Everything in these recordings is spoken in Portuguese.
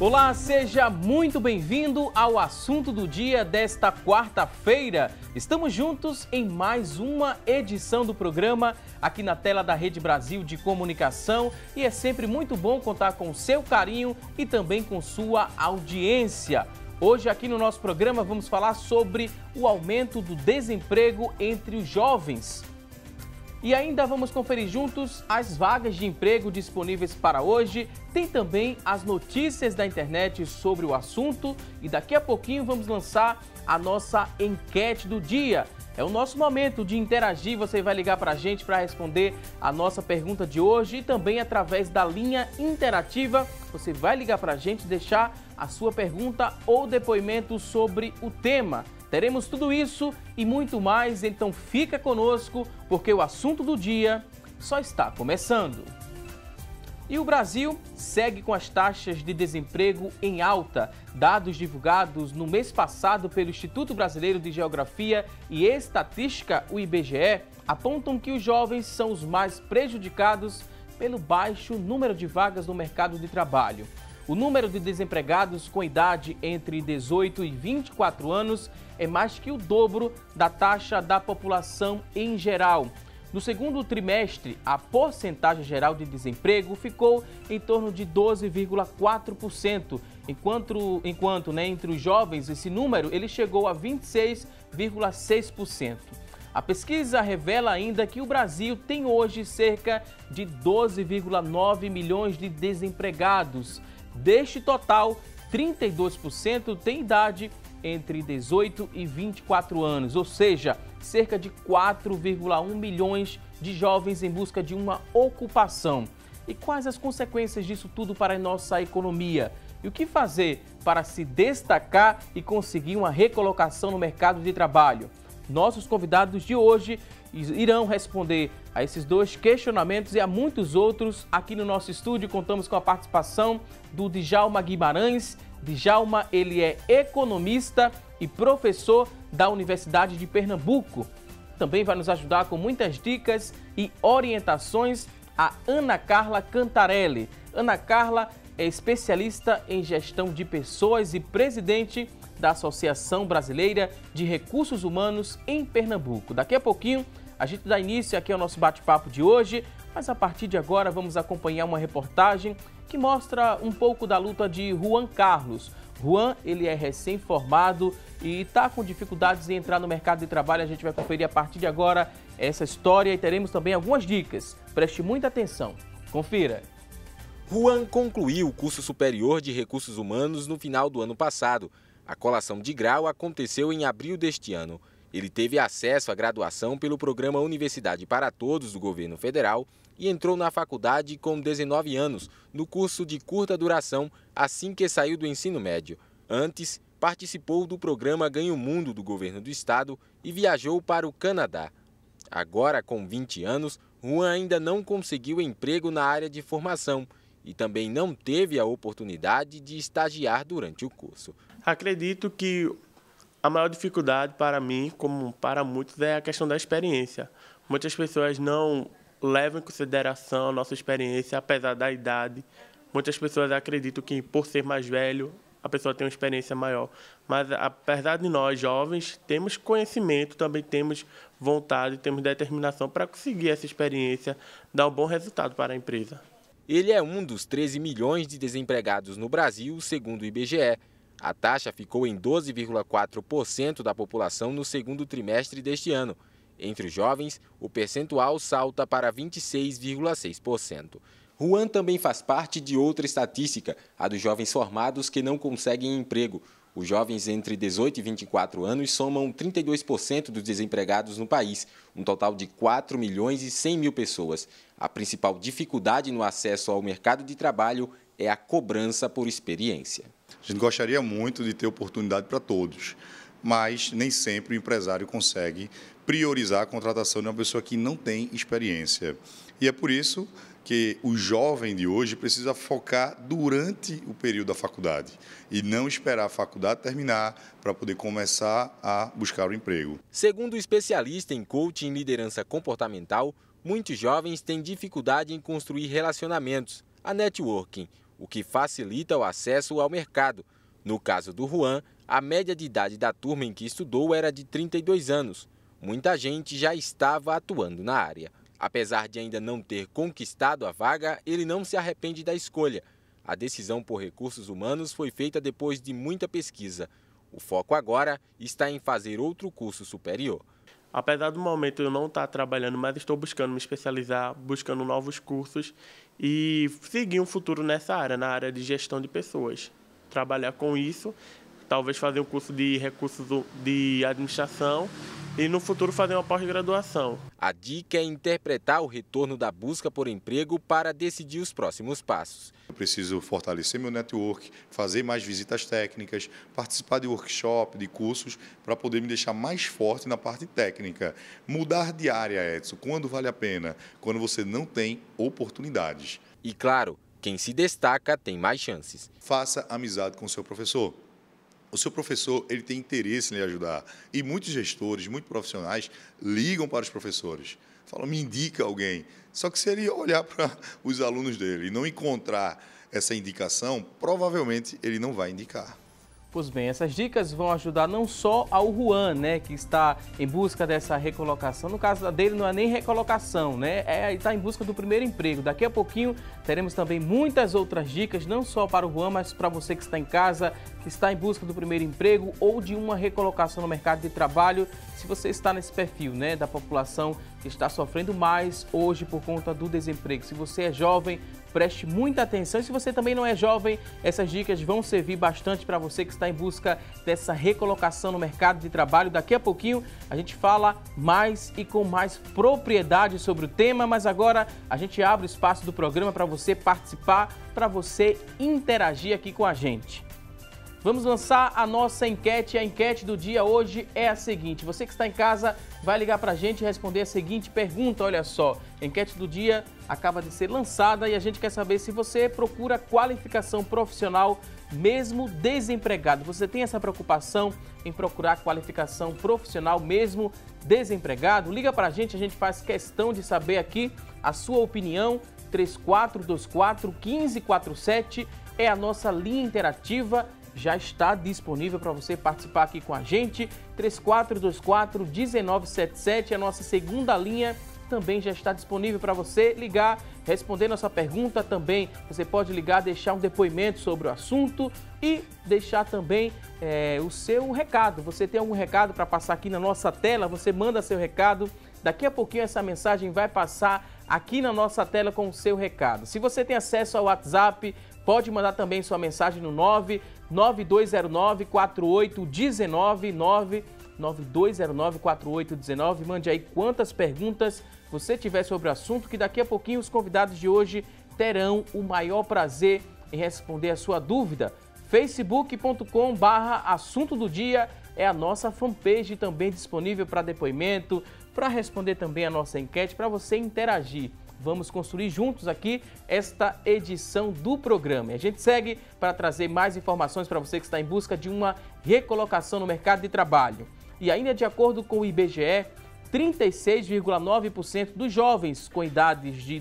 Olá, seja muito bem-vindo ao assunto do dia desta quarta-feira. Estamos juntos em mais uma edição do programa aqui na tela da Rede Brasil de Comunicação e é sempre muito bom contar com o seu carinho e também com sua audiência. Hoje aqui no nosso programa vamos falar sobre o aumento do desemprego entre os jovens. E ainda vamos conferir juntos as vagas de emprego disponíveis para hoje. Tem também as notícias da internet sobre o assunto e daqui a pouquinho vamos lançar a nossa enquete do dia. É o nosso momento de interagir, você vai ligar para a gente para responder a nossa pergunta de hoje e também através da linha interativa você vai ligar para a gente, deixar a sua pergunta ou depoimento sobre o tema. Teremos tudo isso e muito mais, então fica conosco, porque o assunto do dia só está começando. E o Brasil segue com as taxas de desemprego em alta. Dados divulgados no mês passado pelo Instituto Brasileiro de Geografia e Estatística, o IBGE, apontam que os jovens são os mais prejudicados pelo baixo número de vagas no mercado de trabalho. O número de desempregados com idade entre 18 e 24 anos é mais que o dobro da taxa da população em geral. No segundo trimestre, a porcentagem geral de desemprego ficou em torno de 12,4%, enquanto entre os jovens esse número ele chegou a 26,6%. A pesquisa revela ainda que o Brasil tem hoje cerca de 12,9 milhões de desempregados. Deste total, 32% tem idade entre 18 e 24 anos, ou seja, cerca de 4,1 milhões de jovens em busca de uma ocupação. E quais as consequências disso tudo para a nossa economia? E o que fazer para se destacar e conseguir uma recolocação no mercado de trabalho? Nossos convidados de hoje irão responder a esses dois questionamentos e a muitos outros. Aqui no nosso estúdio contamos com a participação do Djalma Guimarães. Djalma, ele é economista e professor da Universidade de Pernambuco. Também vai nos ajudar com muitas dicas e orientações a Ana Carla Cantarelli. Ana Carla é especialista em gestão de pessoas e presidente da Associação Brasileira de Recursos Humanos em Pernambuco. Daqui a pouquinho a gente dá início aqui ao nosso bate-papo de hoje, mas a partir de agora vamos acompanhar uma reportagem que mostra um pouco da luta de Juan Carlos. Juan, ele é recém-formado e está com dificuldades em entrar no mercado de trabalho. A gente vai conferir a partir de agora essa história e teremos também algumas dicas. Preste muita atenção. Confira. Juan concluiu o curso superior de Recursos Humanos no final do ano passado. A colação de grau aconteceu em abril deste ano. Ele teve acesso à graduação pelo programa Universidade para Todos do governo federal e entrou na faculdade com 19 anos, no curso de curta duração, assim que saiu do ensino médio. Antes, participou do programa Ganho Mundo do governo do estado e viajou para o Canadá. Agora, com 20 anos, Juan ainda não conseguiu emprego na área de formação e também não teve a oportunidade de estagiar durante o curso. Acredito que a maior dificuldade para mim, como para muitos, é a questão da experiência. Muitas pessoas não levam em consideração a nossa experiência, apesar da idade. Muitas pessoas acreditam que, por ser mais velho, a pessoa tem uma experiência maior. Mas, apesar de nós, jovens, temos conhecimento, também temos vontade, temos determinação para conseguir essa experiência, dar um bom resultado para a empresa. Ele é um dos 13 milhões de desempregados no Brasil, segundo o IBGE. A taxa ficou em 12,4% da população no segundo trimestre deste ano. Entre os jovens, o percentual salta para 26,6%. Juan também faz parte de outra estatística, a dos jovens formados que não conseguem emprego. Os jovens entre 18 e 24 anos somam 32% dos desempregados no país, um total de 4 milhões e 100 mil pessoas. A principal dificuldade no acesso ao mercado de trabalho é a cobrança por experiência. A gente gostaria muito de ter oportunidade para todos, mas nem sempre o empresário consegue priorizar a contratação de uma pessoa que não tem experiência. E é por isso que o jovem de hoje precisa focar durante o período da faculdade e não esperar a faculdade terminar para poder começar a buscar o emprego. Segundo o especialista em coaching e liderança comportamental, muitos jovens têm dificuldade em construir relacionamentos, a networking. o que facilita o acesso ao mercado. No caso do Juan, a média de idade da turma em que estudou era de 32 anos. Muita gente já estava atuando na área. Apesar de ainda não ter conquistado a vaga, ele não se arrepende da escolha. A decisão por recursos humanos foi feita depois de muita pesquisa. O foco agora está em fazer outro curso superior. Apesar do momento eu não estar trabalhando, mas estou buscando me especializar, buscando novos cursos e seguir um futuro nessa área, na área de gestão de pessoas. Trabalhar com isso, talvez fazer um curso de recursos de administração e no futuro fazer uma pós-graduação. A dica é interpretar o retorno da busca por emprego para decidir os próximos passos. Eu preciso fortalecer meu network, fazer mais visitas técnicas, participar de workshop, de cursos, para poder me deixar mais forte na parte técnica. Mudar de área, Edson, quando vale a pena? Quando você não tem oportunidades. E claro, quem se destaca tem mais chances. Faça amizade com o seu professor. O seu professor, ele tem interesse em lhe ajudar. E muitos gestores, muitos profissionais ligam para os professores. Falam, me indica alguém. Só que se ele olhar para os alunos dele e não encontrar essa indicação, provavelmente ele não vai indicar. Pois bem, essas dicas vão ajudar não só ao Juan, né, que está em busca dessa recolocação. No caso dele não é nem recolocação, né, está em busca do primeiro emprego. Daqui a pouquinho teremos também muitas outras dicas, não só para o Juan, mas para você que está em casa, que está em busca do primeiro emprego ou de uma recolocação no mercado de trabalho. Se você está nesse perfil, né, da população que está sofrendo mais hoje por conta do desemprego. Se você é jovem, preste muita atenção. E se você também não é jovem, essas dicas vão servir bastante para você que está em busca dessa recolocação no mercado de trabalho. Daqui a pouquinho a gente fala mais e com mais propriedade sobre o tema, mas agora a gente abre o espaço do programa para você participar, para você interagir aqui com a gente. Vamos lançar a nossa enquete. A enquete do dia hoje é a seguinte. Você que está em casa vai ligar para a gente e responder a seguinte pergunta. Olha só, a enquete do dia acaba de ser lançada e a gente quer saber se você procura qualificação profissional mesmo desempregado. Você tem essa preocupação em procurar qualificação profissional mesmo desempregado? Liga para a gente faz questão de saber aqui a sua opinião. 3424-1547 é a nossa linha interativa. Já está disponível para você participar aqui com a gente. 3424-1977, a nossa segunda linha, também já está disponível para você ligar, responder nossa pergunta também. Você pode ligar, deixar um depoimento sobre o assunto e deixar também o seu recado. Você tem algum recado para passar aqui na nossa tela? Você manda seu recado. Daqui a pouquinho essa mensagem vai passar aqui na nossa tela com o seu recado. Se você tem acesso ao WhatsApp, pode mandar também sua mensagem no 99209-4819, 99209-4819. Mande aí quantas perguntas você tiver sobre o assunto, que daqui a pouquinho os convidados de hoje terão o maior prazer em responder a sua dúvida. facebook.com/assunto do dia é a nossa fanpage, também disponível para depoimento, para responder também a nossa enquete, para você interagir. Vamos construir juntos aqui esta edição do programa. E a gente segue para trazer mais informações para você que está em busca de uma recolocação no mercado de trabalho. E ainda de acordo com o IBGE, 36,9% dos jovens com idades de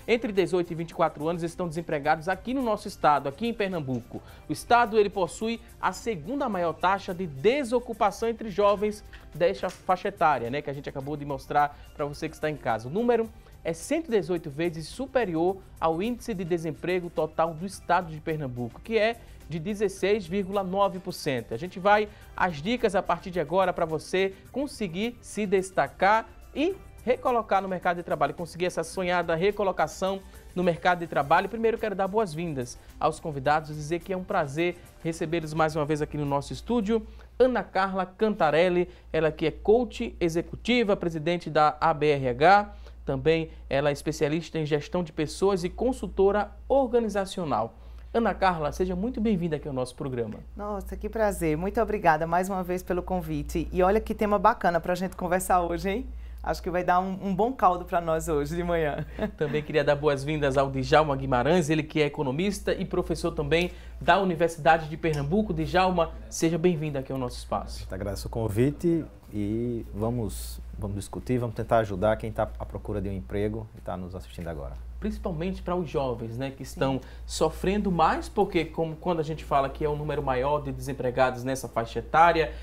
entre 18 e 24 anos estão desempregados aqui no nosso estado, aqui em Pernambuco. O estado ele possui a segunda maior taxa de desocupação entre jovens desta faixa etária, né, que a gente acabou de mostrar para você que está em casa. O número é 118 vezes superior ao índice de desemprego total do estado de Pernambuco, que é de 16,9%. A gente vai às dicas a partir de agora para você conseguir se destacar e recolocar no mercado de trabalho, conseguir essa sonhada recolocação no mercado de trabalho. Primeiro quero dar boas-vindas aos convidados, dizer que é um prazer recebê-los mais uma vez aqui no nosso estúdio. Ana Carla Cantarelli, ela que é coach executiva, presidente da ABRH, também ela é especialista em gestão de pessoas e consultora organizacional. Ana Carla, seja muito bem-vinda aqui ao nosso programa. Nossa, que prazer. Muito obrigada mais uma vez pelo convite. E olha que tema bacana para a gente conversar hoje, hein? acho que vai dar um bom caldo para nós hoje de manhã. Também queria dar boas-vindas ao Djalma Guimarães, ele que é economista e professor também da Universidade de Pernambuco. Djalma, seja bem-vindo aqui ao nosso espaço. Agradeço o convite e vamos discutir, vamos tentar ajudar quem está à procura de um emprego e está nos assistindo agora. Principalmente para os jovens, né, que estão sofrendo mais, porque quando a gente fala que é o número maior de desempregados nessa faixa etária,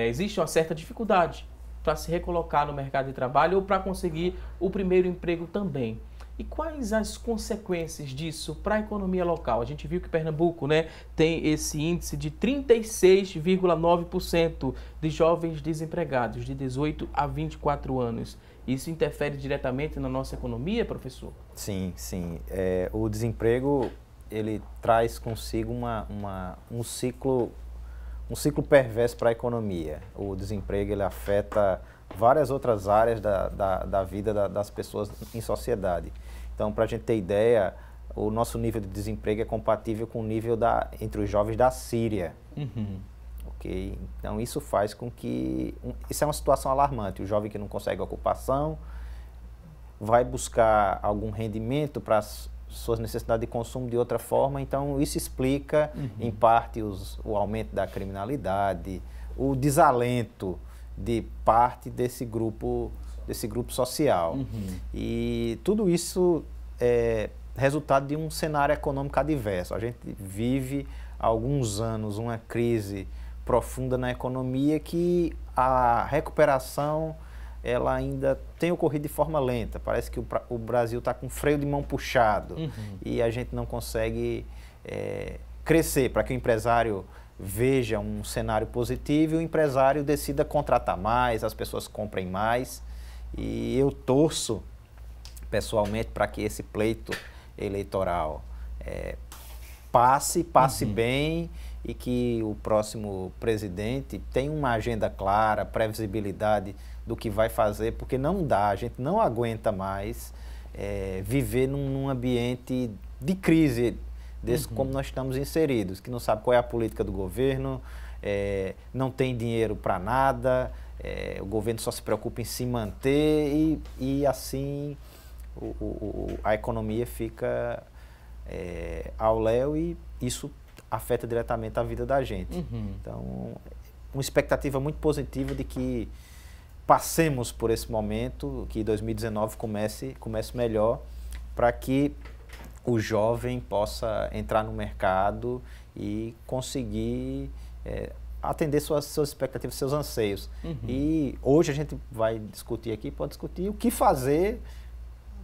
existe uma certa dificuldade para se recolocar no mercado de trabalho ou para conseguir o primeiro emprego também. E quais as consequências disso para a economia local? A gente viu que Pernambuco, né, tem esse índice de 36,9% de jovens desempregados de 18 a 24 anos. Isso interfere diretamente na nossa economia, professor? Sim. O desemprego, ele traz consigo um ciclo perverso para a economia. O desemprego, ele afeta várias outras áreas da vida das pessoas em sociedade. Então, para a gente ter ideia, o nosso nível de desemprego é compatível com o nível entre os jovens da Síria. Okay? Então, isso faz com que... Isso é uma situação alarmante. O jovem que não consegue ocupação vai buscar algum rendimento para as suas necessidades de consumo de outra forma. Então, isso explica, em parte, o aumento da criminalidade, o desalento de parte desse grupo social. E tudo isso é resultado de um cenário econômico adverso. A gente vive há alguns anos uma crise profunda na economia que a recuperação ela ainda tem ocorrido de forma lenta. Parece que o Brasil está com freio de mão puxado e a gente não consegue crescer para que o empresário veja um cenário positivo e o empresário decida contratar mais, as pessoas comprem mais. E eu torço pessoalmente para que esse pleito eleitoral passe bem e que o próximo presidente tenha uma agenda clara, previsibilidade do que vai fazer, porque não dá, a gente não aguenta mais viver num ambiente de crise desse como nós estamos inseridos, que não sabe qual é a política do governo, não tem dinheiro para nada, o governo só se preocupa em se manter e assim a economia fica ao léu e isso afeta diretamente a vida da gente. Então, uma expectativa muito positiva de que passemos por esse momento, que 2019 comece melhor, para que o jovem possa entrar no mercado e conseguir atender suas expectativas, seus anseios. E hoje a gente vai discutir aqui, pode discutir o que fazer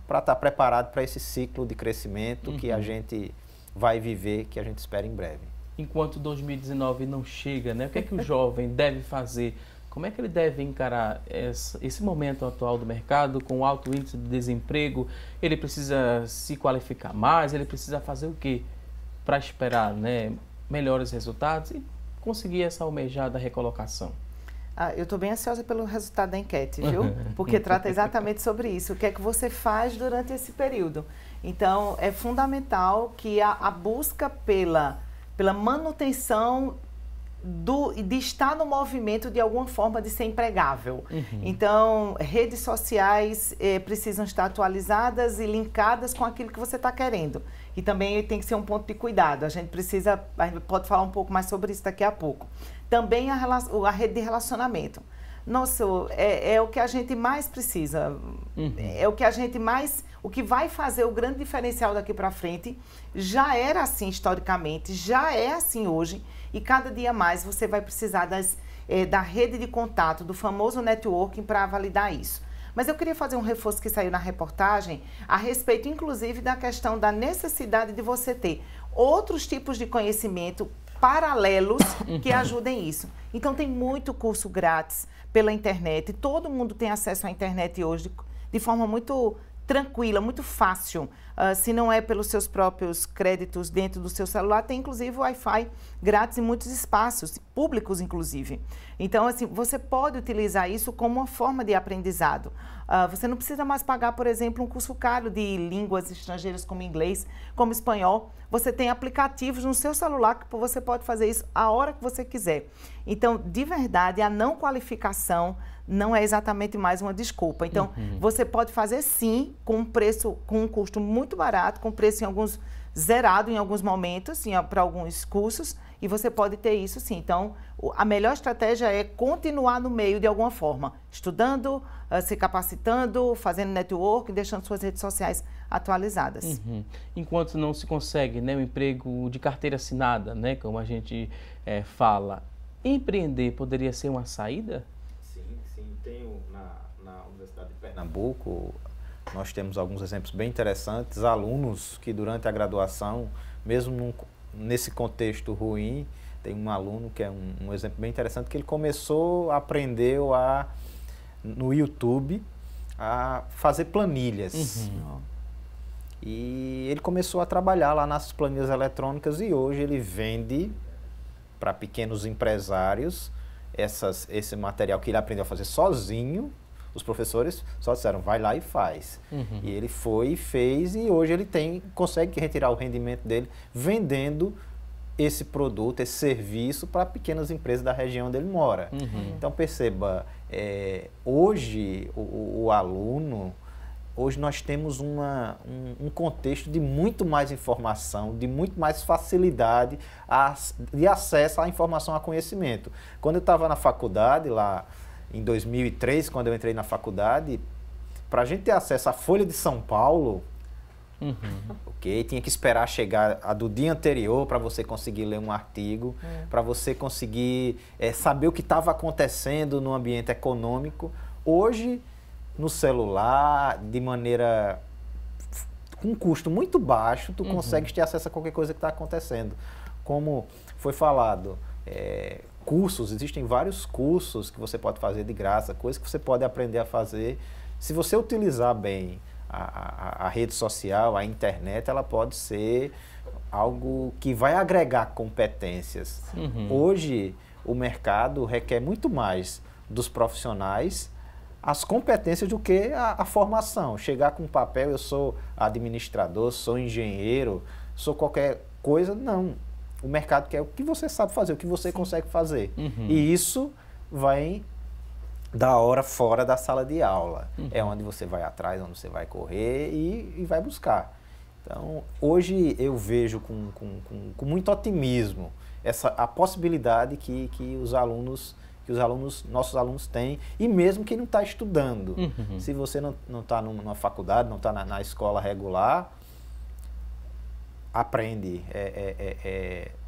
para estar preparado para esse ciclo de crescimento que a gente vai viver, que a gente espera em breve. Enquanto 2019 não chega, né? O que é que o jovem deve fazer? Como é que ele deve encarar esse momento atual do mercado com alto índice de desemprego? Ele precisa se qualificar mais? Ele precisa fazer o quê para esperar, né, melhores resultados e conseguir essa almejada recolocação? Eu estou bem ansiosa pelo resultado da enquete, viu? Porque trata exatamente sobre isso. O que é que você faz durante esse período? Então, é fundamental que a busca pela manutenção de estar no movimento de alguma forma de ser empregável. Então, redes sociais precisam estar atualizadas e linkadas com aquilo que você está querendo. E também tem que ser um ponto de cuidado. A gente pode falar um pouco mais sobre isso daqui a pouco. Também a rede de relacionamento. Nossa, é o que a gente mais precisa. É o que a gente mais... O que vai fazer o grande diferencial daqui para frente já era assim historicamente, já é assim hoje. E cada dia mais você vai precisar da rede de contato, do famoso networking para validar isso. Mas eu queria fazer um reforço que saiu na reportagem a respeito, inclusive, da questão da necessidade de você ter outros tipos de conhecimento paralelos que ajudem isso. Então, tem muito curso grátis pela internet. Todo mundo tem acesso à internet hoje de forma muito tranquila, muito fácil. Se não é pelos seus próprios créditos dentro do seu celular, tem inclusive Wi-Fi grátis em muitos espaços, públicos inclusive. Então, assim, você pode utilizar isso como uma forma de aprendizado. Você não precisa mais pagar, por exemplo, um curso caro de línguas estrangeiras como inglês, como espanhol. Você tem aplicativos no seu celular que você pode fazer isso a hora que você quiser. Então, de verdade, a não qualificação não é exatamente mais uma desculpa. Então, você pode fazer sim com um preço, com um custo muito barato, com preço zerado em alguns momentos, para alguns cursos, e você pode ter isso sim. Então, a melhor estratégia é continuar no meio de alguma forma, estudando, se capacitando, fazendo network, deixando suas redes sociais atualizadas. Enquanto não se consegue, né, um emprego de carteira assinada, né, como a gente fala, empreender poderia ser uma saída? Sim. Tenho na Universidade de Pernambuco, nós temos alguns exemplos bem interessantes, alunos que durante a graduação, mesmo nesse contexto ruim, tem um aluno que é um exemplo bem interessante, que ele aprendeu no YouTube a fazer planilhas. E ele começou a trabalhar lá nas planilhas eletrônicas e hoje ele vende para pequenos empresários esse material que ele aprendeu a fazer sozinho. Os professores só disseram, vai lá e faz. E ele foi e fez, e hoje ele consegue retirar o rendimento dele vendendo esse produto, esse serviço para pequenas empresas da região onde ele mora. Então perceba, hoje o aluno, hoje nós temos um contexto de muito mais informação, de muito mais facilidade de acesso à informação, a conhecimento. Quando eu estava na faculdade lá, em 2003, quando eu entrei na faculdade, para a gente ter acesso à Folha de São Paulo, tinha que esperar chegar a do dia anterior para você conseguir ler um artigo, para você conseguir saber o que estava acontecendo no ambiente econômico. Hoje, no celular, com um custo muito baixo, tu consegues ter acesso a qualquer coisa que está acontecendo. Como foi falado, cursos, existem vários cursos que você pode fazer de graça, coisas que você pode aprender a fazer. Se você utilizar bem a rede social, a internet, ela pode ser algo que vai agregar competências. Hoje, o mercado requer muito mais dos profissionais as competências do que a formação. Chegar com papel, eu sou administrador, sou engenheiro, sou qualquer coisa, não. O mercado quer o que você sabe fazer, o que você consegue fazer. E isso vai da hora fora da sala de aula. É onde você vai atrás, onde você vai correr e vai buscar. Então, hoje eu vejo com muito otimismo a possibilidade que nossos alunos têm, e mesmo quem não está estudando. Se você não está numa faculdade, não está na escola regular, aprende.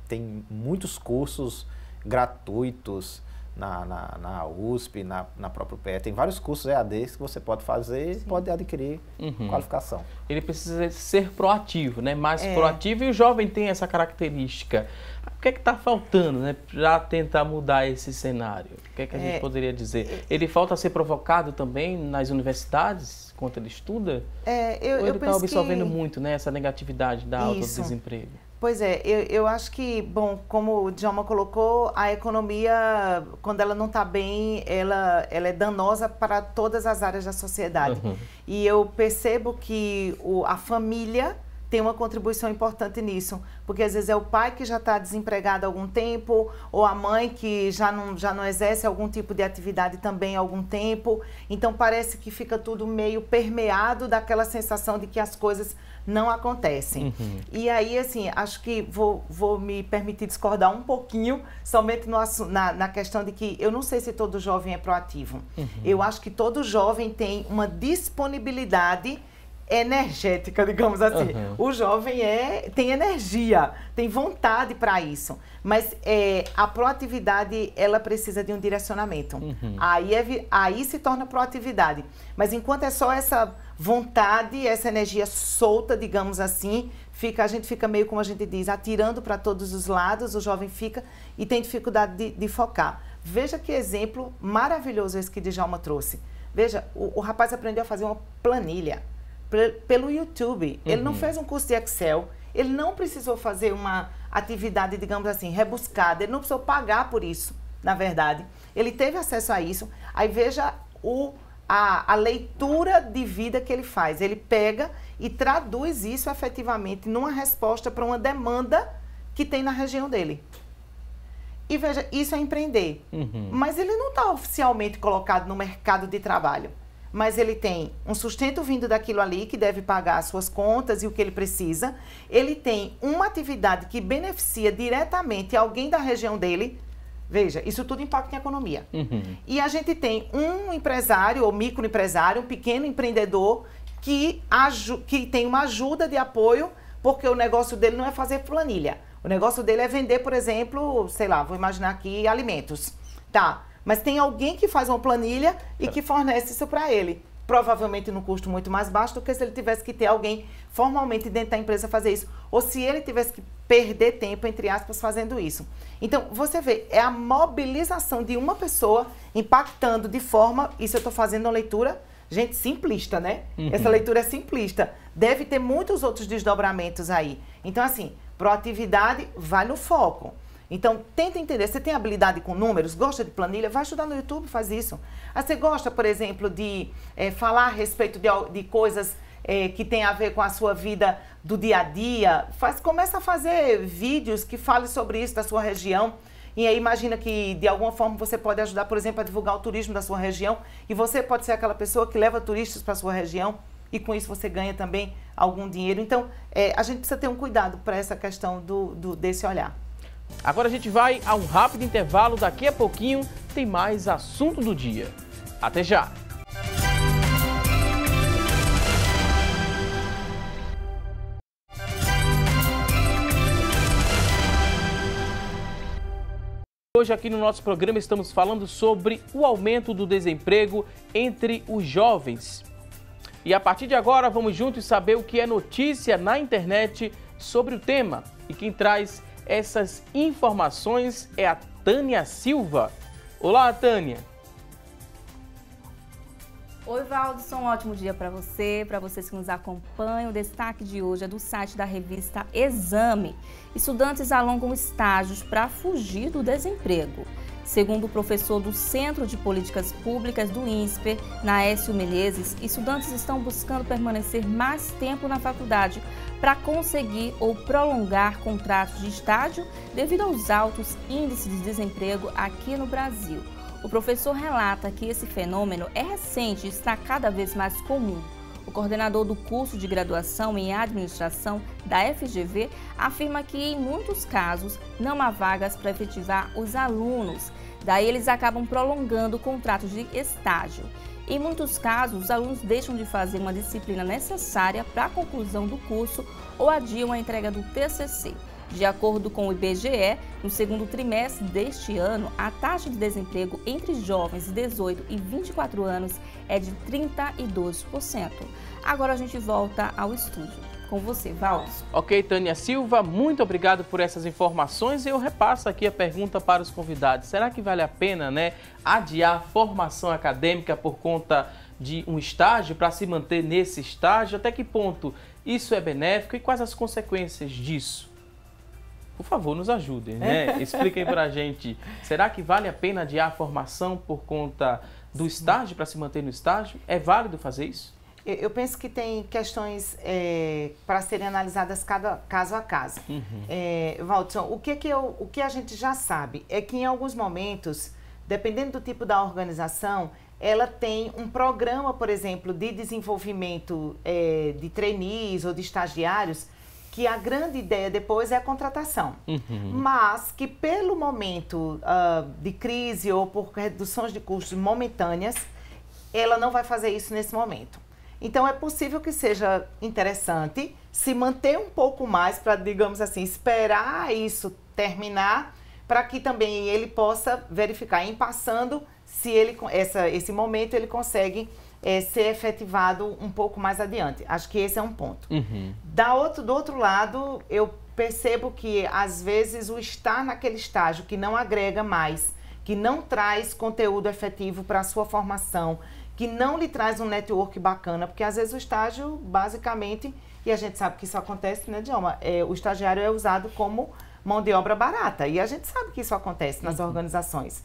Tem muitos cursos gratuitos na USP, na própria UPE. Tem vários cursos EADs que você pode fazer e pode adquirir qualificação. Ele precisa ser proativo, né? Mais proativo, e o jovem tem essa característica. O que é que está faltando, né, para tentar mudar esse cenário? O que é que a gente poderia dizer? Ele falta ser provocado também nas universidades, enquanto ele estuda? Ou ele está absorvendo muito, né, essa negatividade da alta do desemprego? Pois é, eu acho que, bom, como o Djalma colocou, a economia, quando ela não está bem, ela é danosa para todas as áreas da sociedade. E eu percebo que a família tem uma contribuição importante nisso, porque às vezes é o pai que já está desempregado há algum tempo, ou a mãe que já não exerce algum tipo de atividade também há algum tempo. Então parece que fica tudo meio permeado daquela sensação de que as coisas não acontecem. E aí, assim, acho que vou me permitir discordar um pouquinho, somente na questão de que eu não sei se todo jovem é proativo. Eu acho que todo jovem tem uma disponibilidade energética, digamos assim. O jovem tem energia, tem vontade para isso, mas a proatividade, ela precisa de um direcionamento. Aí se torna proatividade. Mas enquanto é só essa vontade, essa energia solta, digamos assim, a gente fica meio, como a gente diz, atirando para todos os lados, o jovem fica e tem dificuldade de focar. Veja que exemplo maravilhoso esse que Djalma trouxe. Veja, o rapaz aprendeu a fazer uma planilha pelo YouTube. Ele não fez um curso de Excel, ele não precisou fazer uma atividade, digamos assim, rebuscada, ele não precisou pagar por isso, na verdade. Ele teve acesso a isso. Aí veja a leitura de vida que ele faz. Ele pega e traduz isso efetivamente numa resposta para uma demanda que tem na região dele. E veja, isso é empreender. Mas ele não está oficialmente colocado no mercado de trabalho. Mas ele tem um sustento vindo daquilo ali, que deve pagar as suas contas e o que ele precisa. Ele tem uma atividade que beneficia diretamente alguém da região dele. Veja, isso tudo impacta em economia. E a gente tem um empresário ou microempresário, um pequeno empreendedor que tem uma ajuda de apoio, porque o negócio dele não é fazer planilha. O negócio dele é vender, por exemplo, sei lá, vou imaginar aqui, alimentos. Tá, mas tem alguém que faz uma planilha e que fornece isso para ele. Provavelmente num custo muito mais baixo do que se ele tivesse que ter alguém formalmente dentro da empresa fazer isso. Ou se ele tivesse que perder tempo, entre aspas, fazendo isso. Então, você vê, é a mobilização de uma pessoa impactando de forma... Isso eu estou fazendo uma leitura, gente, simplista, né? Essa leitura é simplista. Deve ter muitos outros desdobramentos aí. Então, assim, proatividade vai no foco. Então, tenta entender. Você tem habilidade com números? Gosta de planilha? Vai estudar no YouTube, faz isso. Você gosta, por exemplo, de falar a respeito de coisas que tem a ver com a sua vida do dia a dia? Começa a fazer vídeos que falem sobre isso da sua região. E aí imagina que, de alguma forma, você pode ajudar, por exemplo, a divulgar o turismo da sua região. E você pode ser aquela pessoa que leva turistas para a sua região. E com isso você ganha também algum dinheiro. Então, a gente precisa ter um cuidado para essa questão desse olhar. Agora a gente vai a um rápido intervalo, daqui a pouquinho tem mais assunto do dia. Até já! Hoje aqui no nosso programa estamos falando sobre o aumento do desemprego entre os jovens. E a partir de agora vamos juntos saber o que é notícia na internet sobre o tema. E quem traz essas informações é a Tânia Silva. Olá, Tânia. Oi, Valdson, um ótimo dia para vocês que nos acompanham. O destaque de hoje é do site da revista Exame. Estudantes alongam estágios para fugir do desemprego. Segundo o professor do Centro de Políticas Públicas do INSPER, Naécio Menezes, estudantes estão buscando permanecer mais tempo na faculdade para conseguir ou prolongar contratos de estágio devido aos altos índices de desemprego aqui no Brasil. O professor relata que esse fenômeno é recente e está cada vez mais comum. O coordenador do curso de graduação em administração da FGV afirma que, em muitos casos, não há vagas para efetivar os alunos. Daí, eles acabam prolongando contratos de estágio. Em muitos casos, os alunos deixam de fazer uma disciplina necessária para a conclusão do curso ou adiam a entrega do TCC. De acordo com o IBGE, no segundo trimestre deste ano, a taxa de desemprego entre jovens de 18 e 24 anos é de 32%. Agora a gente volta ao estúdio. Com você, Valdo. Ok, Tânia Silva, muito obrigado por essas informações. Eu repasso aqui a pergunta para os convidados. Será que vale a pena, adiar a formação acadêmica por conta de um estágio, para se manter nesse estágio? Até que ponto isso é benéfico e quais as consequências disso? Por favor, nos ajudem, Expliquem pra gente. Será que vale a pena adiar a formação por conta do estágio, para se manter no estágio? É válido fazer isso? Eu penso que tem questões para serem analisadas caso a caso. Valdson, o que a gente já sabe é que em alguns momentos, dependendo do tipo da organização, ela tem um programa, por exemplo, de desenvolvimento de trainees ou de estagiários, que a grande ideia depois é a contratação. Mas que pelo momento de crise ou por reduções de custos momentâneas, ela não vai fazer isso nesse momento. Então é possível que seja interessante se manter um pouco mais para, digamos assim, esperar isso terminar, para que também ele possa verificar, em passando, se esse momento ele consegue ser efetivado um pouco mais adiante. Acho que esse é um ponto. Do outro lado, eu percebo que, às vezes, o estar naquele estágio que não agrega mais, que não traz conteúdo efetivo para a sua formação, que não lhe traz um network bacana, porque, às vezes, o estágio, basicamente, e a gente sabe que isso acontece, né, Djalma? O estagiário é usado como mão de obra barata, e a gente sabe que isso acontece nas organizações.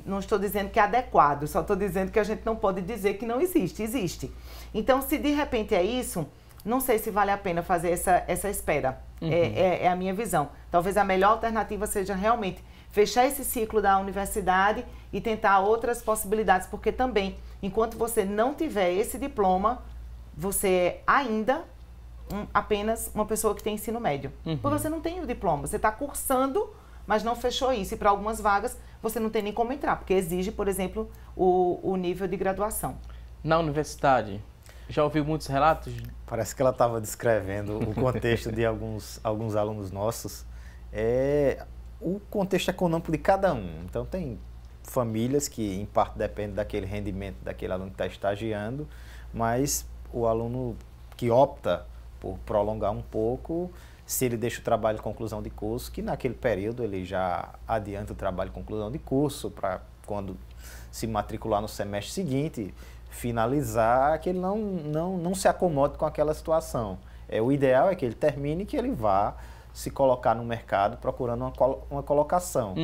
Não estou dizendo que é adequado, só estou dizendo que a gente não pode dizer que não existe, existe. Então, se de repente é isso, não sei se vale a pena fazer essa espera. É a minha visão. Talvez a melhor alternativa seja realmente fechar esse ciclo da universidade e tentar outras possibilidades, porque também, enquanto você não tiver esse diploma, você é ainda apenas uma pessoa que tem ensino médio. Porque você não tem o diploma, você está cursando, mas não fechou isso. E para algumas vagas, você não tem nem como entrar, porque exige, por exemplo, o nível de graduação. Na universidade, já ouviu muitos relatos? Parece que ela estava descrevendo o contexto de alguns alunos nossos. O contexto econômico de cada um. Então, tem famílias que, em parte, dependem daquele rendimento daquele aluno que está estagiando, mas o aluno que opta por prolongar um pouco, se ele deixa o trabalho de conclusão de curso, que naquele período ele já adianta o trabalho de conclusão de curso, para quando se matricular no semestre seguinte, finalizar, que ele não se acomode com aquela situação. O ideal é que ele termine e que ele vá se colocar no mercado procurando uma colocação.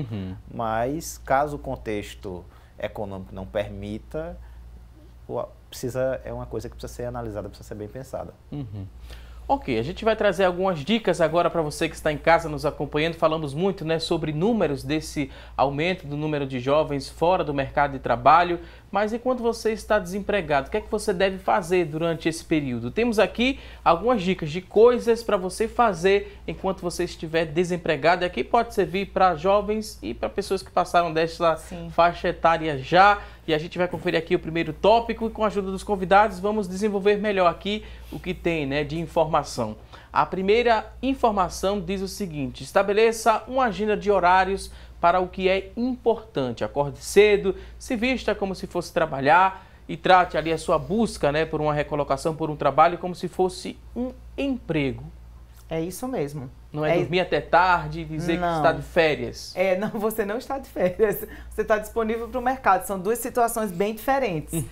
Mas, caso o contexto econômico não permita, é uma coisa que precisa ser analisada, precisa ser bem pensada. Ok, a gente vai trazer algumas dicas agora para você que está em casa nos acompanhando. Falamos muito, né, sobre números desse aumento do número de jovens fora do mercado de trabalho. Mas enquanto você está desempregado, o que é que você deve fazer durante esse período? Temos aqui algumas dicas de coisas para você fazer enquanto você estiver desempregado. E aqui pode servir para jovens e para pessoas que passaram dessa faixa etária já. E a gente vai conferir aqui o primeiro tópico e com a ajuda dos convidados vamos desenvolver melhor aqui o que tem, né, de informação. A primeira informação diz o seguinte: estabeleça uma agenda de horários para o que é importante. Acorde cedo, se vista como se fosse trabalhar e trate ali a sua busca, né, por uma recolocação, por um trabalho, como se fosse um emprego. É isso mesmo. Não é dormir até tarde e dizer que está de férias. Não, você não está de férias. Você está disponível para o mercado. São duas situações bem diferentes.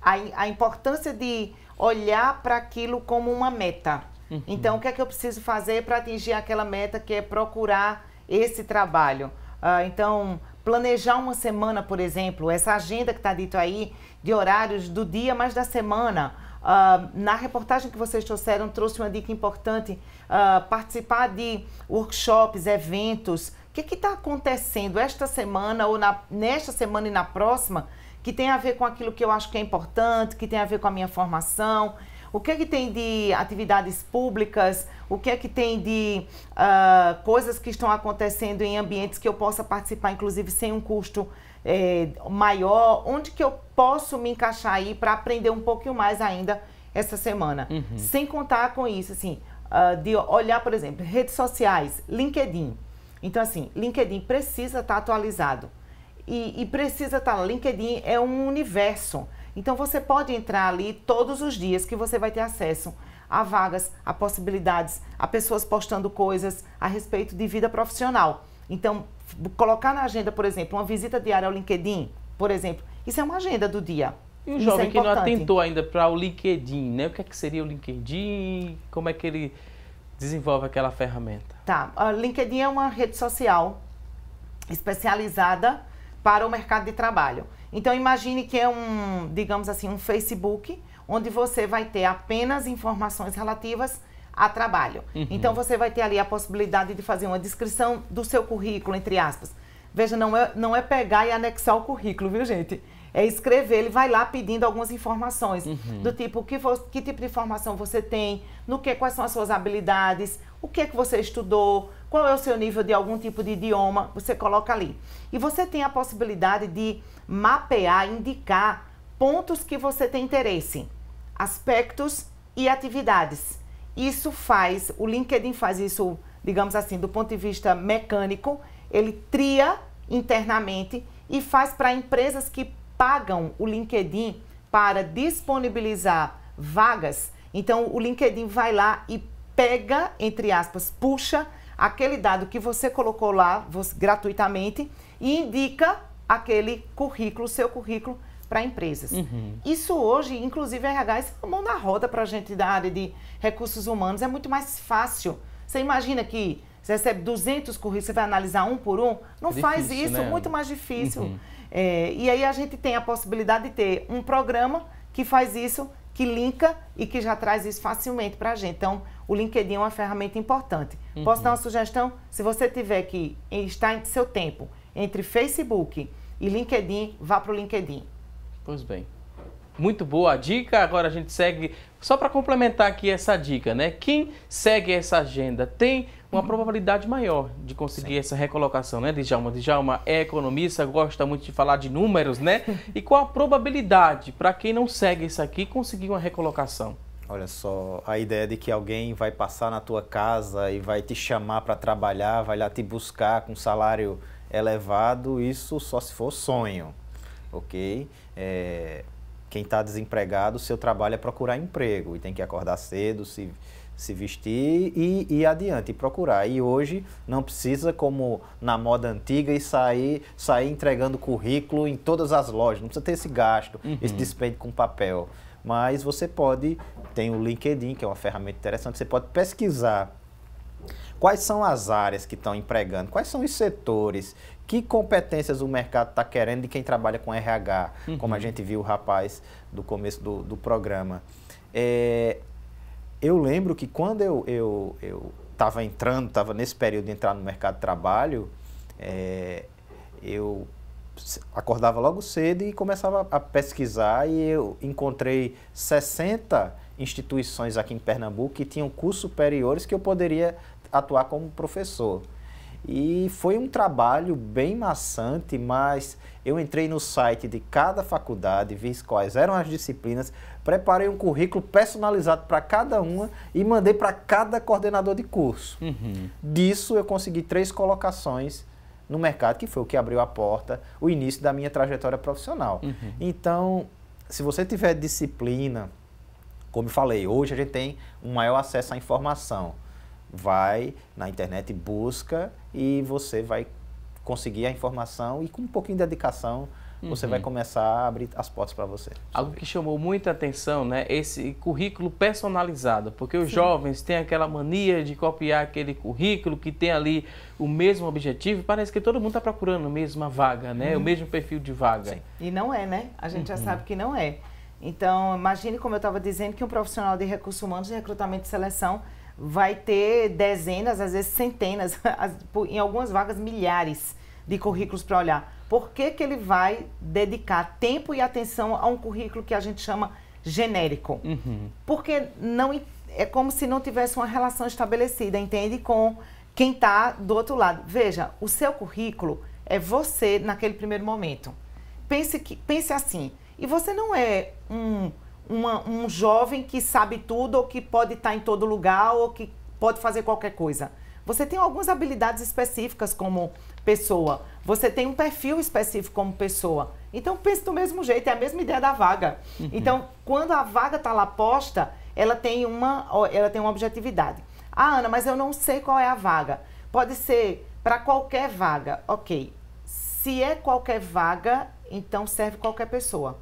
A importância de olhar para aquilo como uma meta. Então, o que é que eu preciso fazer para atingir aquela meta, que é procurar esse trabalho? Então, planejar uma semana, por exemplo, essa agenda que está dito aí, de horários do dia, mas da semana. Na reportagem que vocês trouxeram, trouxe uma dica importante, participar de workshops, eventos. O que está acontecendo esta semana ou nesta semana e na próxima, que tem a ver com aquilo que eu acho que é importante, que tem a ver com a minha formação? O que é que tem de atividades públicas? O que é que tem de coisas que estão acontecendo em ambientes que eu possa participar, inclusive sem um custo maior? Onde que eu posso me encaixar aí para aprender um pouquinho mais ainda essa semana? Sem contar com isso, assim, de olhar, por exemplo, redes sociais, LinkedIn. Então, assim, LinkedIn precisa estar atualizado. E precisa estar... LinkedIn é um universo. Então, você pode entrar ali todos os dias que você vai ter acesso a vagas, a possibilidades, a pessoas postando coisas a respeito de vida profissional. Então, colocar na agenda, por exemplo, uma visita diária ao LinkedIn, por exemplo, isso é uma agenda do dia. E o jovem que não atentou ainda para o LinkedIn, né? O que é que seria o LinkedIn? Como é que ele desenvolve aquela ferramenta? Tá, o LinkedIn é uma rede social especializada para o mercado de trabalho. Então, imagine que é digamos assim, um Facebook, onde você vai ter apenas informações relativas a trabalho. Então, você vai ter ali a possibilidade de fazer uma descrição do seu currículo, entre aspas. Veja, não é pegar e anexar o currículo, viu, gente? É escrever, ele vai lá pedindo algumas informações, do tipo, que tipo de informação você tem, quais são as suas habilidades, o que é que você estudou, qual é o seu nível de algum tipo de idioma, você coloca ali. E você tem a possibilidade de mapear, indicar pontos que você tem interesse, aspectos e atividades. O LinkedIn faz isso, digamos assim, do ponto de vista mecânico, ele tria internamente e faz para empresas que pagam o LinkedIn para disponibilizar vagas. Então, o LinkedIn vai lá e pega, entre aspas, puxa aquele dado que você colocou lá gratuitamente e indica aquele currículo, seu currículo, para empresas. Isso hoje, inclusive, a RH, isso é uma mão na roda para a gente da área de recursos humanos, é muito mais fácil. Você imagina que você recebe 200 currículos, você vai analisar um por um? Não faz isso, né? Muito mais difícil. E aí a gente tem a possibilidade de ter um programa que faz isso, que linka e que já traz isso facilmente para a gente. Então, o LinkedIn é uma ferramenta importante. Posso dar uma sugestão? Se você tiver que estar em seu tempo entre Facebook e LinkedIn, vá para o LinkedIn. Pois bem. Muito boa a dica. Agora a gente segue, só para complementar aqui essa dica, né? Quem segue essa agenda tem uma probabilidade maior de conseguir essa recolocação, né, Djalma? Djalma é economista, gosta muito de falar de números, né? E qual a probabilidade para quem não segue isso aqui conseguir uma recolocação? Olha só, a ideia de que alguém vai passar na tua casa e vai te chamar para trabalhar, vai lá te buscar com salário elevado, isso só se for sonho, ok? Quem está desempregado, o seu trabalho é procurar emprego e tem que acordar cedo, se vestir e ir adiante, e procurar. E hoje não precisa, como na moda antiga, e sair entregando currículo em todas as lojas. Não precisa ter esse gasto, esse dispêndio com papel. Mas você pode, tem o LinkedIn, que é uma ferramenta interessante, você pode pesquisar quais são as áreas que estão empregando, quais são os setores, que competências o mercado está querendo de quem trabalha com RH, como a gente viu o rapaz do começo do programa. Eu lembro que quando eu estava nesse período de entrar no mercado de trabalho, eu acordava logo cedo e começava a pesquisar, e eu encontrei 60 instituições aqui em Pernambuco que tinham cursos superiores que eu poderia atuar como professor. E foi um trabalho bem maçante, mas eu entrei no site de cada faculdade, vi quais eram as disciplinas, preparei um currículo personalizado para cada uma e mandei para cada coordenador de curso. Disso eu consegui 3 colocações no mercado, que foi o que abriu a porta, o início da minha trajetória profissional. Então, se você tiver disciplina, como eu falei, hoje a gente tem um maior acesso à informação. Vai na internet, busca e você vai conseguir a informação, e com um pouquinho de dedicação você vai começar a abrir as portas para você. Algo que chamou muita atenção, né? Esse currículo personalizado, porque os jovens têm aquela mania de copiar aquele currículo que tem ali o mesmo objetivo, parece que todo mundo está procurando a mesma vaga, né? O mesmo perfil de vaga. Sim. E não é, né? A gente já sabe que não é. Então, imagine, como eu estava dizendo, que um profissional de recursos humanos, de recrutamento e seleção, vai ter dezenas, às vezes centenas, em algumas vagas milhares de currículos para olhar. Por que que ele vai dedicar tempo e atenção a um currículo que a gente chama genérico? Porque não, é como se não tivesse uma relação estabelecida, entende? Com quem está do outro lado. Veja, o seu currículo é você naquele primeiro momento. Pense assim, e você não é um jovem que sabe tudo, ou que pode estar em todo lugar, ou que pode fazer qualquer coisa. Você tem algumas habilidades específicas como pessoa. Você tem um perfil específico como pessoa. Então, pense do mesmo jeito, é a mesma ideia da vaga. Então, quando a vaga está lá posta, ela tem uma objetividade. Ah, Ana, mas eu não sei qual é a vaga. Pode ser para qualquer vaga. Ok. Se é qualquer vaga, então serve qualquer pessoa.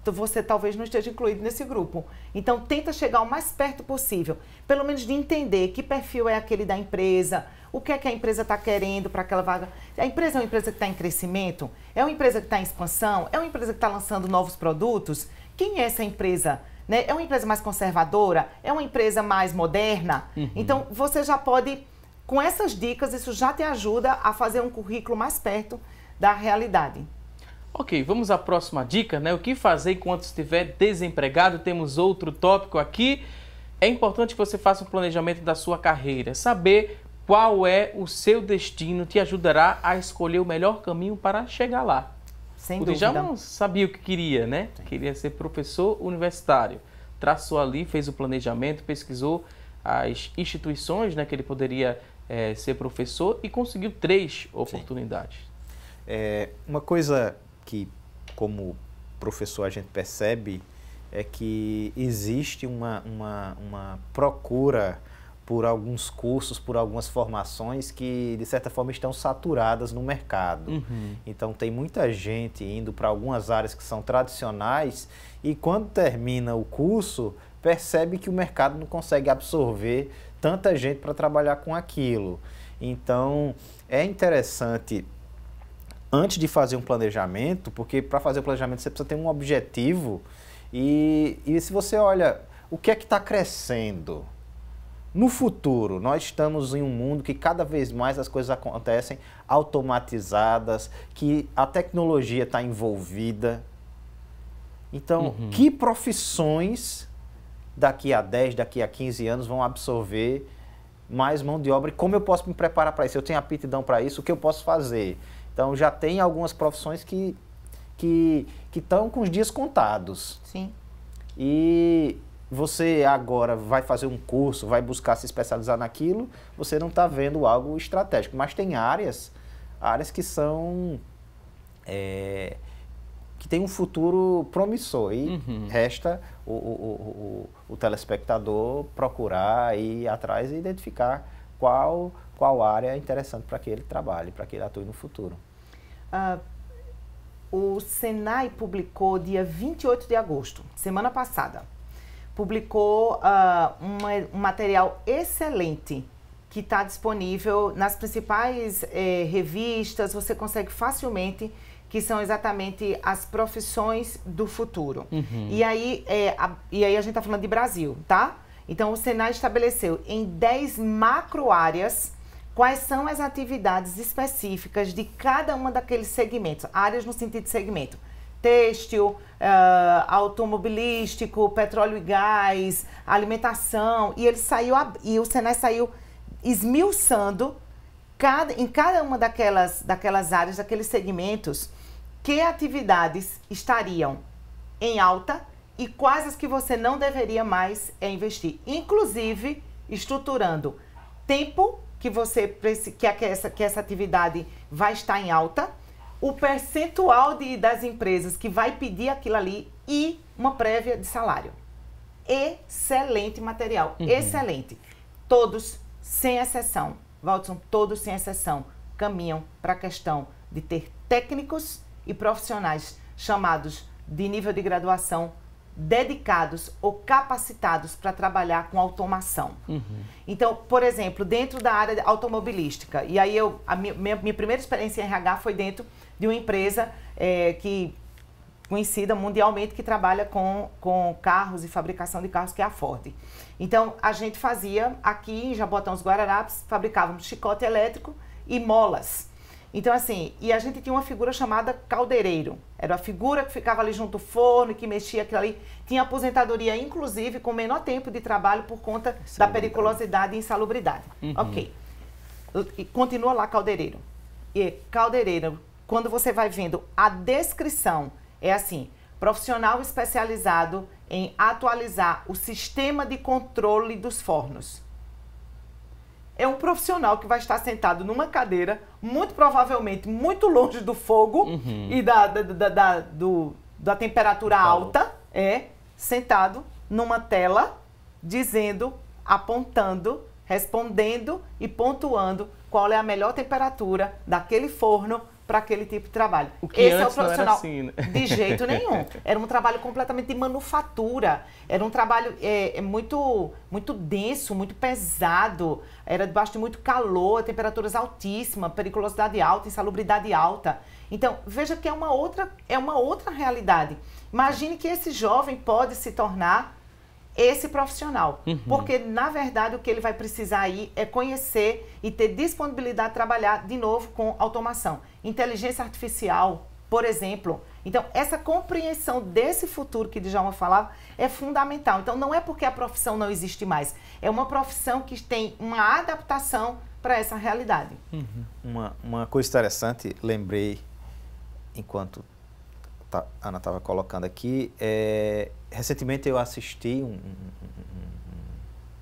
Você talvez não esteja incluído nesse grupo. Então, tenta chegar o mais perto possível, pelo menos de entender que perfil é aquele da empresa, o que é que a empresa está querendo para aquela vaga. A empresa é uma empresa que está em crescimento? É uma empresa que está em expansão? É uma empresa que está lançando novos produtos? Quem é essa empresa? Né? É uma empresa mais conservadora? É uma empresa mais moderna? Então, você já pode, com essas dicas, isso já te ajuda a fazer um currículo mais perto da realidade. Ok, vamos à próxima dica, né? O que fazer enquanto estiver desempregado? Temos outro tópico aqui. É importante que você faça um planejamento da sua carreira. Saber qual é o seu destino te ajudará a escolher o melhor caminho para chegar lá. Sem dúvida. Já não sabia sabia o que queria, né? Sim. Queria ser professor universitário. Traçou ali, fez o planejamento, pesquisou as instituições, né, que ele poderia ser professor, e conseguiu 3 oportunidades. Uma coisa que, como professor, a gente percebe é que existe uma procura por alguns cursos, por algumas formações que, de certa forma, estão saturadas no mercado. Então, tem muita gente indo para algumas áreas que são tradicionais e, quando termina o curso, percebe que o mercado não consegue absorver tanta gente para trabalhar com aquilo. Então, é interessante, antes de fazer um planejamento, porque para fazer o planejamento você precisa ter um objetivo, e se você olha o que é que está crescendo? No futuro, nós estamos em um mundo que cada vez mais as coisas acontecem automatizadas, que a tecnologia está envolvida. Então, que profissões daqui a 10, daqui a 15 anos vão absorver mais mão de obra? E como eu posso me preparar para isso? Eu tenho aptidão para isso, o que eu posso fazer? Então, já tem algumas profissões que estão com os dias contados. Sim. E você agora vai fazer um curso, vai buscar se especializar naquilo, você não está vendo algo estratégico. Mas tem áreas que são... que tem um futuro promissor. E resta o telespectador procurar, ir atrás e identificar qual área é interessante para que ele trabalhe, para que ele atue no futuro. O Senai publicou dia 28 de agosto, semana passada, publicou um material excelente que está disponível nas principais revistas, você consegue facilmente, que são exatamente as profissões do futuro. E aí a gente está falando de Brasil, tá? Então o Senai estabeleceu em 10 macro-áreas quais são as atividades específicas de cada uma daqueles segmentos, áreas no sentido de segmento. Têxtil, automobilístico, petróleo e gás, alimentação, e o Senai saiu esmiuçando em cada uma daquelas áreas, daqueles segmentos, que atividades estariam em alta e quais as que você não deveria mais investir. Inclusive, estruturando tempo que essa atividade vai estar em alta, o percentual das empresas que vai pedir aquilo ali e uma prévia de salário. Excelente material, excelente. Todos, sem exceção, Valdson, todos sem exceção, caminham para a questão de ter técnicos e profissionais chamados de nível de graduação dedicados ou capacitados para trabalhar com automação. Então, por exemplo, dentro da área automobilística, e aí a minha primeira experiência em RH foi dentro de uma empresa conhecida mundialmente que trabalha com carros e fabricação de carros, que é a Ford. Então, a gente fazia aqui em Jabotão dos Guararapes, fabricávamos chicote elétrico e molas. Então, assim, e a gente tinha uma figura chamada caldeireiro. Era a figura que ficava ali junto ao forno e que mexia aquilo ali. Tinha aposentadoria, inclusive, com menor tempo de trabalho por conta da periculosidade e insalubridade. Ok. E continua lá caldeireiro. E caldeireiro, quando você vai vendo a descrição, é assim: profissional especializado em atualizar o sistema de controle dos fornos. É um profissional que vai estar sentado numa cadeira, muito provavelmente muito longe do fogo e da temperatura alta, sentado numa tela, dizendo, apontando, respondendo e pontuando qual é a melhor temperatura daquele forno para aquele tipo de trabalho. Esse é o profissional. Não era assim, né? De jeito nenhum. Era um trabalho completamente de manufatura. Era um trabalho muito denso, muito pesado. Era debaixo de muito calor, temperaturas altíssimas, periculosidade alta, insalubridade alta. Então, veja que é uma outra realidade. Imagine que esse jovem pode se tornar esse profissional. Porque, na verdade, o que ele vai precisar aí é conhecer e ter disponibilidade de trabalhar, de novo, com automação. Inteligência artificial, por exemplo. Então, essa compreensão desse futuro que Djalma falava é fundamental. Então, não é porque a profissão não existe mais. É uma profissão que tem uma adaptação para essa realidade. Uma coisa interessante, lembrei, enquanto a Ana estava colocando aqui, recentemente eu assisti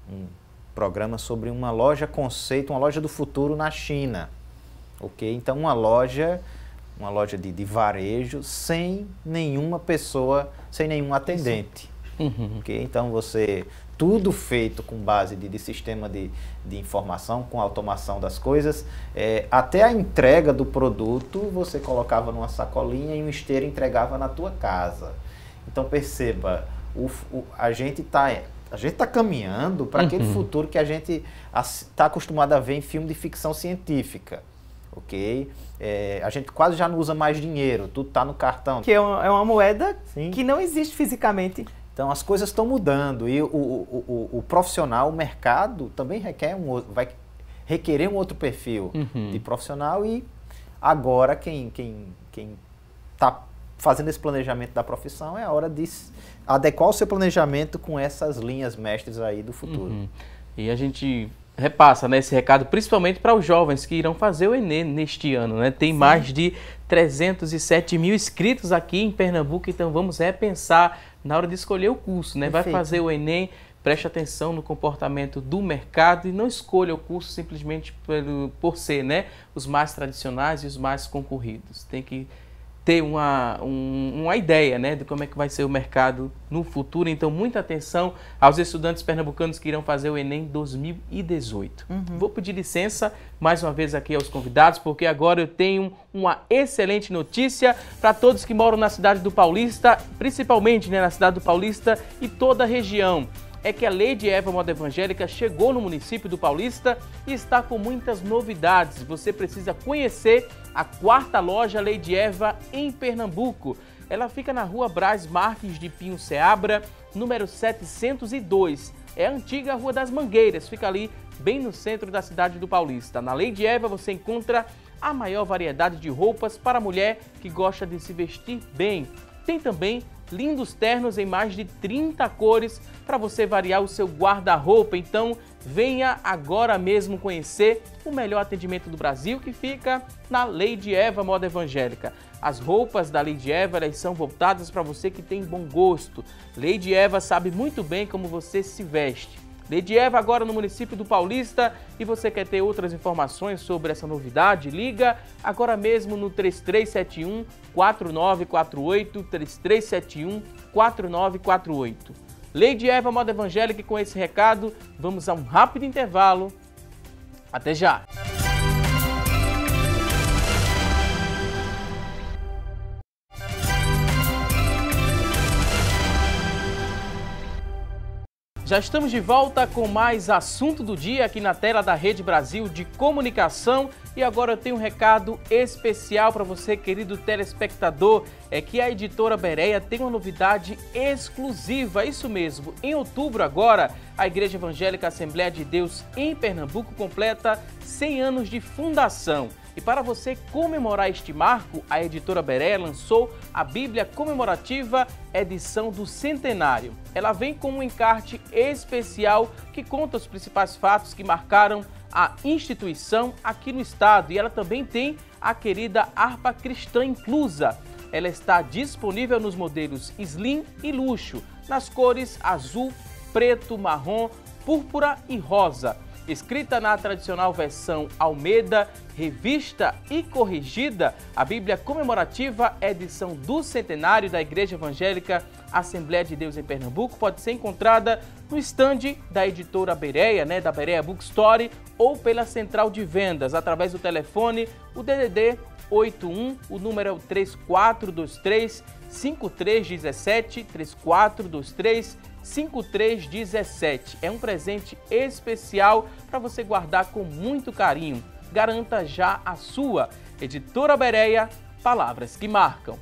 um programa sobre uma loja conceito, uma loja do futuro na China. Ok? Então, uma loja de varejo sem nenhuma pessoa, sem nenhum atendente. Ok? Então, tudo feito com base de sistema de informação, com automação das coisas, até a entrega do produto, você colocava numa sacolinha e um esteiro entregava na tua casa. Então, perceba, a gente está caminhando para aquele futuro que a gente está acostumado a ver em filme de ficção científica. Ok? A gente quase já não usa mais dinheiro, tudo está no cartão. Que é uma moeda que não existe fisicamente. Então as coisas estão mudando e o profissional, o mercado também vai requerer um outro perfil de profissional e agora quem está fazendo esse planejamento da profissão é a hora de adequar o seu planejamento com essas linhas mestres aí do futuro. E a gente repassa, né, esse recado principalmente para os jovens que irão fazer o Enem neste ano, né? Tem mais de 307 mil inscritos aqui em Pernambuco, então vamos repensar na hora de escolher o curso, né? Perfeito. Vai fazer o Enem, preste atenção no comportamento do mercado e não escolha o curso simplesmente por ser, né, os mais tradicionais e os mais concorridos. Tem que ter uma ideia, né, de como é que vai ser o mercado no futuro. Então, muita atenção aos estudantes pernambucanos que irão fazer o Enem 2018. Vou pedir licença mais uma vez aqui aos convidados, porque agora eu tenho uma excelente notícia para todos que moram na cidade do Paulista, principalmente, né, na cidade do Paulista e toda a região. É que a Lady Eva Moda Evangélica chegou no município do Paulista e está com muitas novidades. Você precisa conhecer a 4ª loja Lady Eva em Pernambuco. Ela fica na rua Braz Marques de Pinho Seabra, número 702. É a antiga Rua das Mangueiras, fica ali bem no centro da cidade do Paulista. Na Lady Eva você encontra a maior variedade de roupas para a mulher que gosta de se vestir bem. Tem também lindos ternos em mais de 30 cores para você variar o seu guarda-roupa. Então, venha agora mesmo conhecer o melhor atendimento do Brasil, que fica na Lady Eva Moda Evangélica. As roupas da Lady Eva, elas são voltadas para você que tem bom gosto. Lady Eva sabe muito bem como você se veste. Lady Eva agora no município do Paulista. E você quer ter outras informações sobre essa novidade? Liga agora mesmo no 3371-4948, 3371-4948. Lady Eva Moda Evangélica, e com esse recado, vamos a um rápido intervalo. Até já! Já estamos de volta com mais assunto do dia aqui na tela da Rede Brasil de Comunicação. E agora eu tenho um recado especial para você, querido telespectador. É que a editora Bereia tem uma novidade exclusiva. Isso mesmo, em outubro agora, a Igreja Evangélica Assembleia de Deus em Pernambuco completa 100 anos de fundação. E para você comemorar este marco, a editora Bereia lançou a Bíblia Comemorativa Edição do Centenário. Ela vem com um encarte especial que conta os principais fatos que marcaram a instituição aqui no estado. E ela também tem a querida harpa cristã inclusa. Ela está disponível nos modelos Slim e Luxo, nas cores azul, preto, marrom, púrpura e rosa. Escrita na tradicional versão Almeida, revista e corrigida, a Bíblia Comemorativa Edição do Centenário da Igreja Evangélica Assembleia de Deus em Pernambuco pode ser encontrada no estande da editora Bereia, da Bereia Bookstore, ou pela central de vendas, através do telefone, o DDD 81, o número é o 3423-5317, 3423-5317. É um presente especial para você guardar com muito carinho. Garanta já a sua. Editora Bereia, palavras que marcam.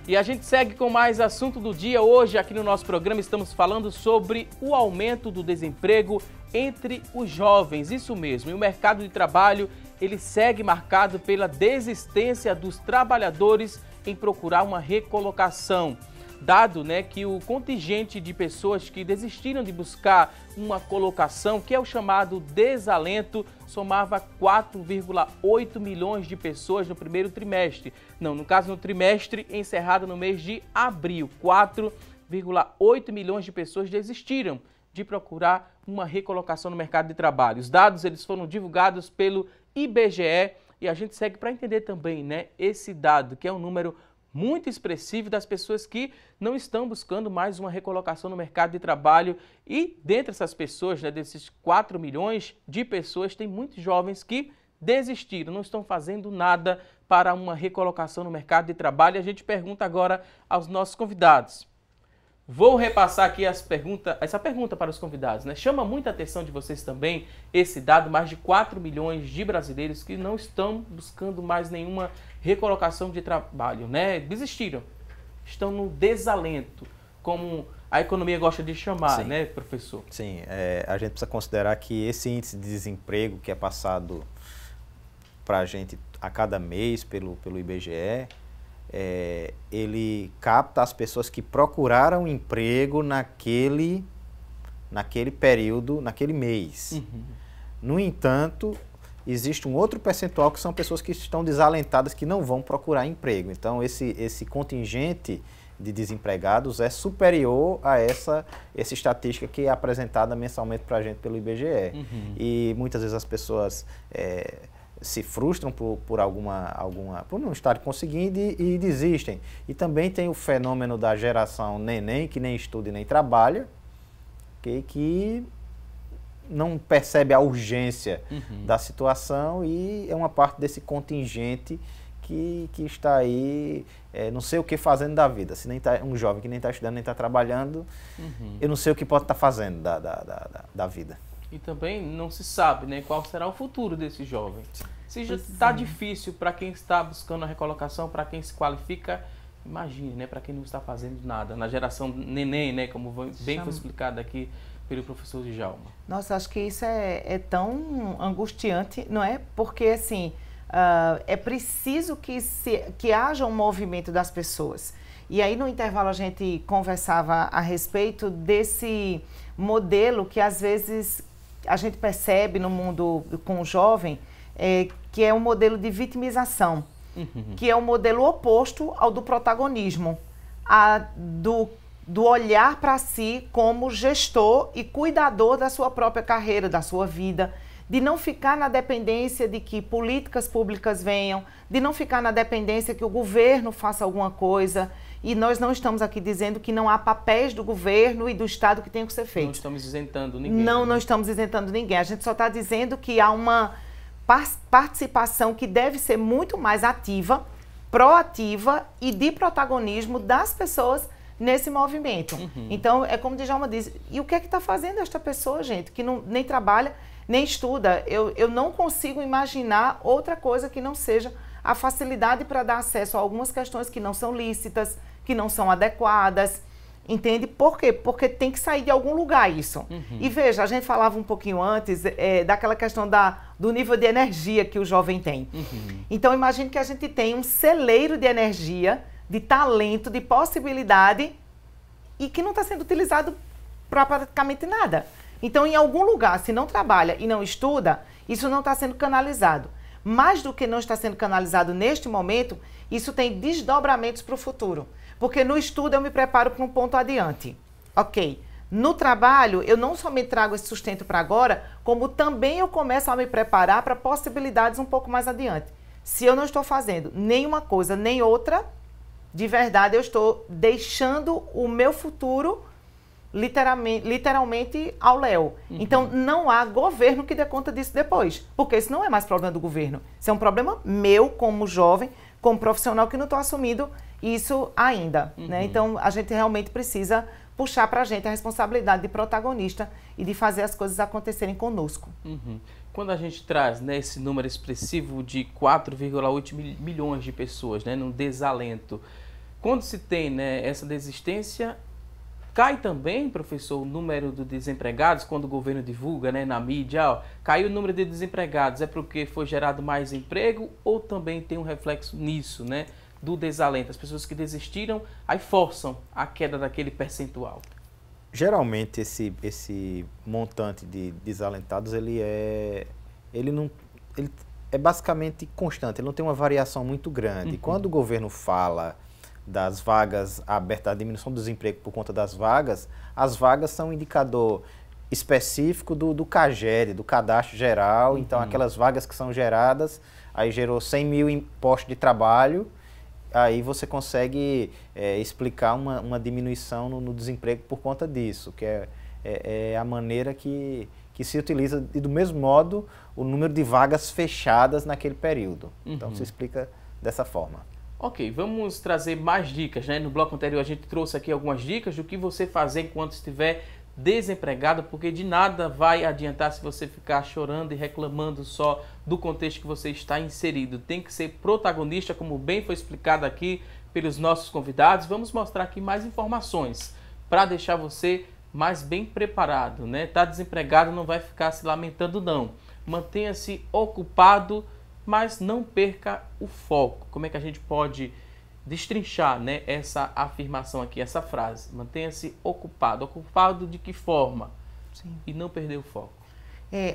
E a gente segue com mais assunto do dia. Hoje, aqui no nosso programa, estamos falando sobre o aumento do desemprego entre os jovens. Isso mesmo, e o mercado de trabalho, ele segue marcado pela desistência dos trabalhadores em procurar uma recolocação. Dado que o contingente de pessoas que desistiram de buscar uma colocação, que é o chamado desalento, somava 4,8 milhões de pessoas no primeiro trimestre. Não, no caso no trimestre encerrado no mês de abril, 4,8 milhões de pessoas desistiram de procurar uma recolocação no mercado de trabalho. Os dados eles foram divulgados pelo IBGE e a gente segue para entender também esse dado, que é um número muito expressivo das pessoas que não estão buscando mais uma recolocação no mercado de trabalho. E dentre essas pessoas, desses 4 milhões de pessoas, tem muitos jovens que desistiram, não estão fazendo nada para uma recolocação no mercado de trabalho. E a gente pergunta agora aos nossos convidados. Vou repassar aqui essa pergunta para os convidados. Chama muita atenção de vocês também esse dado, mais de 4 milhões de brasileiros que não estão buscando mais nenhuma recolocação de trabalho, desistiram, estão no desalento. como a economia gosta de chamar, Sim. né, professor? Sim, a gente precisa considerar que esse índice de desemprego que é passado para a gente a cada mês pelo IBGE, ele capta as pessoas que procuraram emprego naquele período, naquele mês. Uhum. No entanto, existe um outro percentual que são pessoas que estão desalentadas, que não vão procurar emprego. Então, esse contingente de desempregados é superior a essa estatística que é apresentada mensalmente para a gente pelo IBGE. Uhum. E muitas vezes as pessoas se frustram por não estarem conseguindo e desistem. E também tem o fenômeno da geração neném, que nem estuda e nem trabalha, que não percebe a urgência da situação e é uma parte desse contingente que está aí, não sei o que fazendo da vida. Se nem um jovem que nem está estudando, nem está trabalhando, eu não sei o que pode estar fazendo da vida. E também não se sabe, né, qual será o futuro desse jovem. Se já está difícil para quem está buscando a recolocação, para quem se qualifica, imagine, né, para quem não está fazendo nada. Na geração neném, né, como bem foi explicado aqui pelo professor Djalma. Nossa, acho que isso é tão angustiante, não é? Porque, assim, é preciso que haja um movimento das pessoas. E aí, no intervalo, a gente conversava a respeito desse modelo que, às vezes, a gente percebe no mundo com o jovem, que é um modelo de vitimização, que é um modelo oposto ao do protagonismo, do olhar para si como gestor e cuidador da sua própria carreira, da sua vida, de não ficar na dependência de que políticas públicas venham, de não ficar na dependência que o governo faça alguma coisa. E nós não estamos aqui dizendo que não há papéis do governo e do Estado que tenham que ser feitos. Não estamos isentando ninguém. Não estamos isentando ninguém. A gente só está dizendo que há uma participação que deve ser muito mais ativa, proativa e de protagonismo das pessoas nesse movimento. Então, é como o Djalma diz, e o que é que está fazendo esta pessoa, gente, que nem trabalha, nem estuda? Eu não consigo imaginar outra coisa que não seja a facilidade para dar acesso a algumas questões que não são lícitas, que não são adequadas, entende? Por quê? Porque tem que sair de algum lugar isso. E veja, a gente falava um pouquinho antes daquela questão do nível de energia que o jovem tem. Então, imagine que a gente tem um celeiro de energia, de talento, de possibilidade e que não está sendo utilizado para praticamente nada. Então, em algum lugar, se não trabalha e não estuda, isso não está sendo canalizado. Mais do que não está sendo canalizado neste momento, isso tem desdobramentos para o futuro. Porque no estudo eu me preparo para um ponto adiante. Ok. No trabalho, eu não somente trago esse sustento para agora, como também eu começo a me preparar para possibilidades um pouco mais adiante. Se eu não estou fazendo nenhuma coisa nem outra, de verdade eu estou deixando o meu futuro literalmente ao léu. Então, não há governo que dê conta disso depois, porque isso não é mais problema do governo. Isso é um problema meu como jovem, como profissional que não estou assumindo isso ainda. Né? Então, a gente realmente precisa puxar para a gente a responsabilidade de protagonista e de fazer as coisas acontecerem conosco. Quando a gente traz, né, esse número expressivo de 4,8 milhões de pessoas, né, no desalento, quando se tem, né, essa desistência, cai também, professor, o número de desempregados, quando o governo divulga, né, na mídia, ó, caiu o número de desempregados, é porque foi gerado mais emprego ou também tem um reflexo nisso, né, do desalento? As pessoas que desistiram, aí forçam a queda daquele percentual. Geralmente esse montante de desalentados, ele é basicamente constante, ele não tem uma variação muito grande. Quando o governo fala das vagas abertas, a diminuição do desemprego por conta das vagas, as vagas são um indicador específico do CAGED, do Cadastro Geral. Então, aquelas vagas que são geradas, aí gerou 100 mil postos de trabalho, aí você consegue explicar uma diminuição no desemprego por conta disso, que é a maneira que se utiliza, e do mesmo modo, o número de vagas fechadas naquele período. Então, se explica dessa forma. Ok, vamos trazer mais dicas, né? No bloco anterior a gente trouxe aqui algumas dicas do que você fazer enquanto estiver desempregado, porque de nada vai adiantar se você ficar chorando e reclamando só do contexto que você está inserido. Tem que ser protagonista, como bem foi explicado aqui pelos nossos convidados. Vamos mostrar aqui mais informações. para deixar você mais bem preparado, né? Tá desempregado, não vai ficar se lamentando não. Mantenha-se ocupado, mas não perca o foco. Como é que a gente pode destrinchar, né, essa afirmação aqui, essa frase? Mantenha-se ocupado. Ocupado de que forma? Sim. E não perder o foco.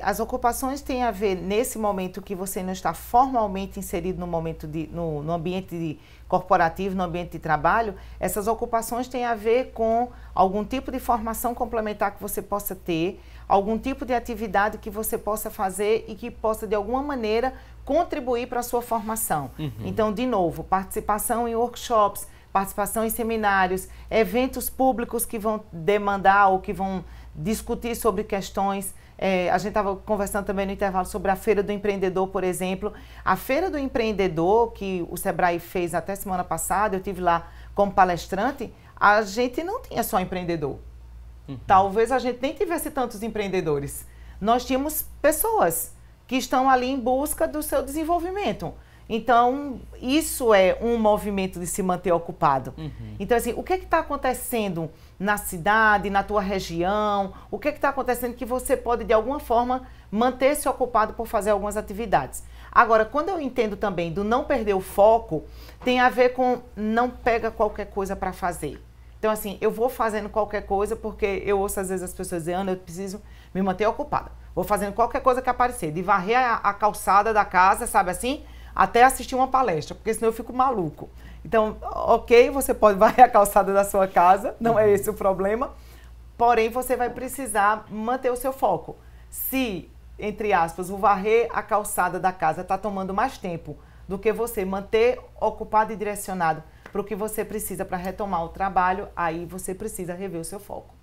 As ocupações têm a ver, nesse momento que você não está formalmente inserido no ambiente corporativo, no ambiente de trabalho, essas ocupações têm a ver com algum tipo de formação complementar que você possa ter, algum tipo de atividade que você possa fazer e que possa, de alguma maneira, contribuir para a sua formação. Então, de novo, participação em workshops, participação em seminários, eventos públicos que vão demandar ou que vão discutir sobre questões. A gente estava conversando também no intervalo sobre a Feira do Empreendedor, por exemplo. A Feira do Empreendedor, que o Sebrae fez até semana passada, eu estive lá como palestrante, a gente não tinha só empreendedor. Talvez a gente nem tivesse tantos empreendedores. Nós tínhamos pessoas que estão ali em busca do seu desenvolvimento. Então, isso é um movimento de se manter ocupado. Então, assim, o que está acontecendo na cidade, na tua região? O que está acontecendo que você pode, de alguma forma, manter-se ocupado por fazer algumas atividades? Agora, quando eu entendo também do não perder o foco, tem a ver com não pega qualquer coisa para fazer. Então, assim, eu vou fazendo qualquer coisa porque eu ouço às vezes as pessoas dizendo, Ana, eu preciso me manter ocupada. Vou fazendo qualquer coisa que aparecer, de varrer a calçada da casa, sabe assim? Até assistir uma palestra, porque senão eu fico maluco. Então, ok, você pode varrer a calçada da sua casa, não é esse o problema, porém você vai precisar manter o seu foco. Se, entre aspas, o varrer a calçada da casa está tomando mais tempo do que você manter ocupado e direcionado para o que você precisa para retomar o trabalho, aí você precisa rever o seu foco.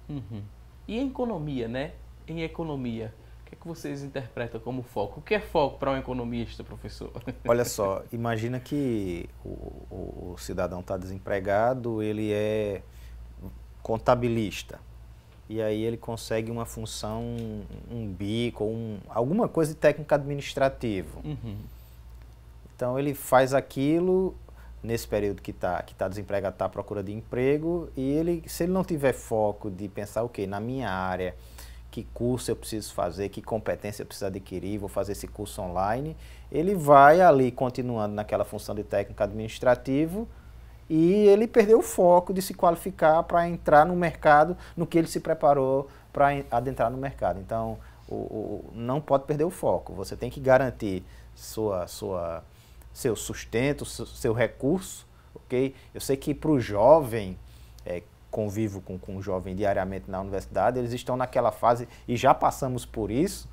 E em economia, né? Em economia, o que vocês interpretam como foco? O que é foco para um economista, professor? Olha só, imagina que o cidadão está desempregado, ele é contabilista. E aí ele consegue uma função, um bico, alguma coisa de técnico administrativo. Então ele faz aquilo nesse período que está desempregado, está à procura de emprego, e se ele não tiver foco de pensar, ok, na minha área, que curso eu preciso fazer, que competência eu preciso adquirir, vou fazer esse curso online, ele vai ali continuando naquela função de técnico administrativo e ele perdeu o foco de se qualificar para entrar no mercado, no que ele se preparou para adentrar no mercado. Então, não pode perder o foco, você tem que garantir seu sustento, seu recurso, ok? Eu sei que para o jovem, convivo com um jovem diariamente na universidade, eles estão naquela fase, e já passamos por isso,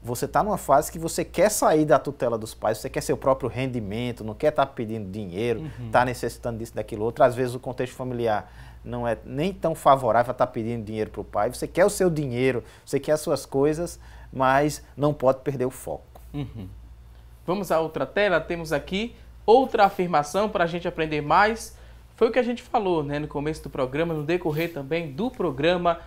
você está numa fase que você quer sair da tutela dos pais, você quer seu próprio rendimento, não quer estar pedindo dinheiro, está necessitando disso, daquilo outro. Às vezes o contexto familiar não é nem tão favorável a estar pedindo dinheiro para o pai, você quer o seu dinheiro, você quer as suas coisas, mas não pode perder o foco. Vamos à outra tela, temos aqui outra afirmação para a gente aprender mais. Foi o que a gente falou, né, no começo do programa, no decorrer também do programa.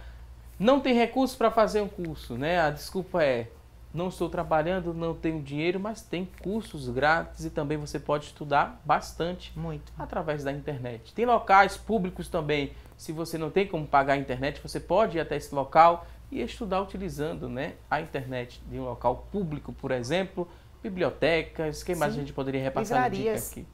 Não tem recurso para fazer um curso, né? A desculpa é, não estou trabalhando, não tenho dinheiro, mas tem cursos grátis e também você pode estudar bastante. Muito. Através da internet. Tem locais públicos também. Se você não tem como pagar a internet, você pode ir até esse local e estudar utilizando, né, a internet de um local público, por exemplo, bibliotecas. O que mais a gente poderia repassar de dica aqui?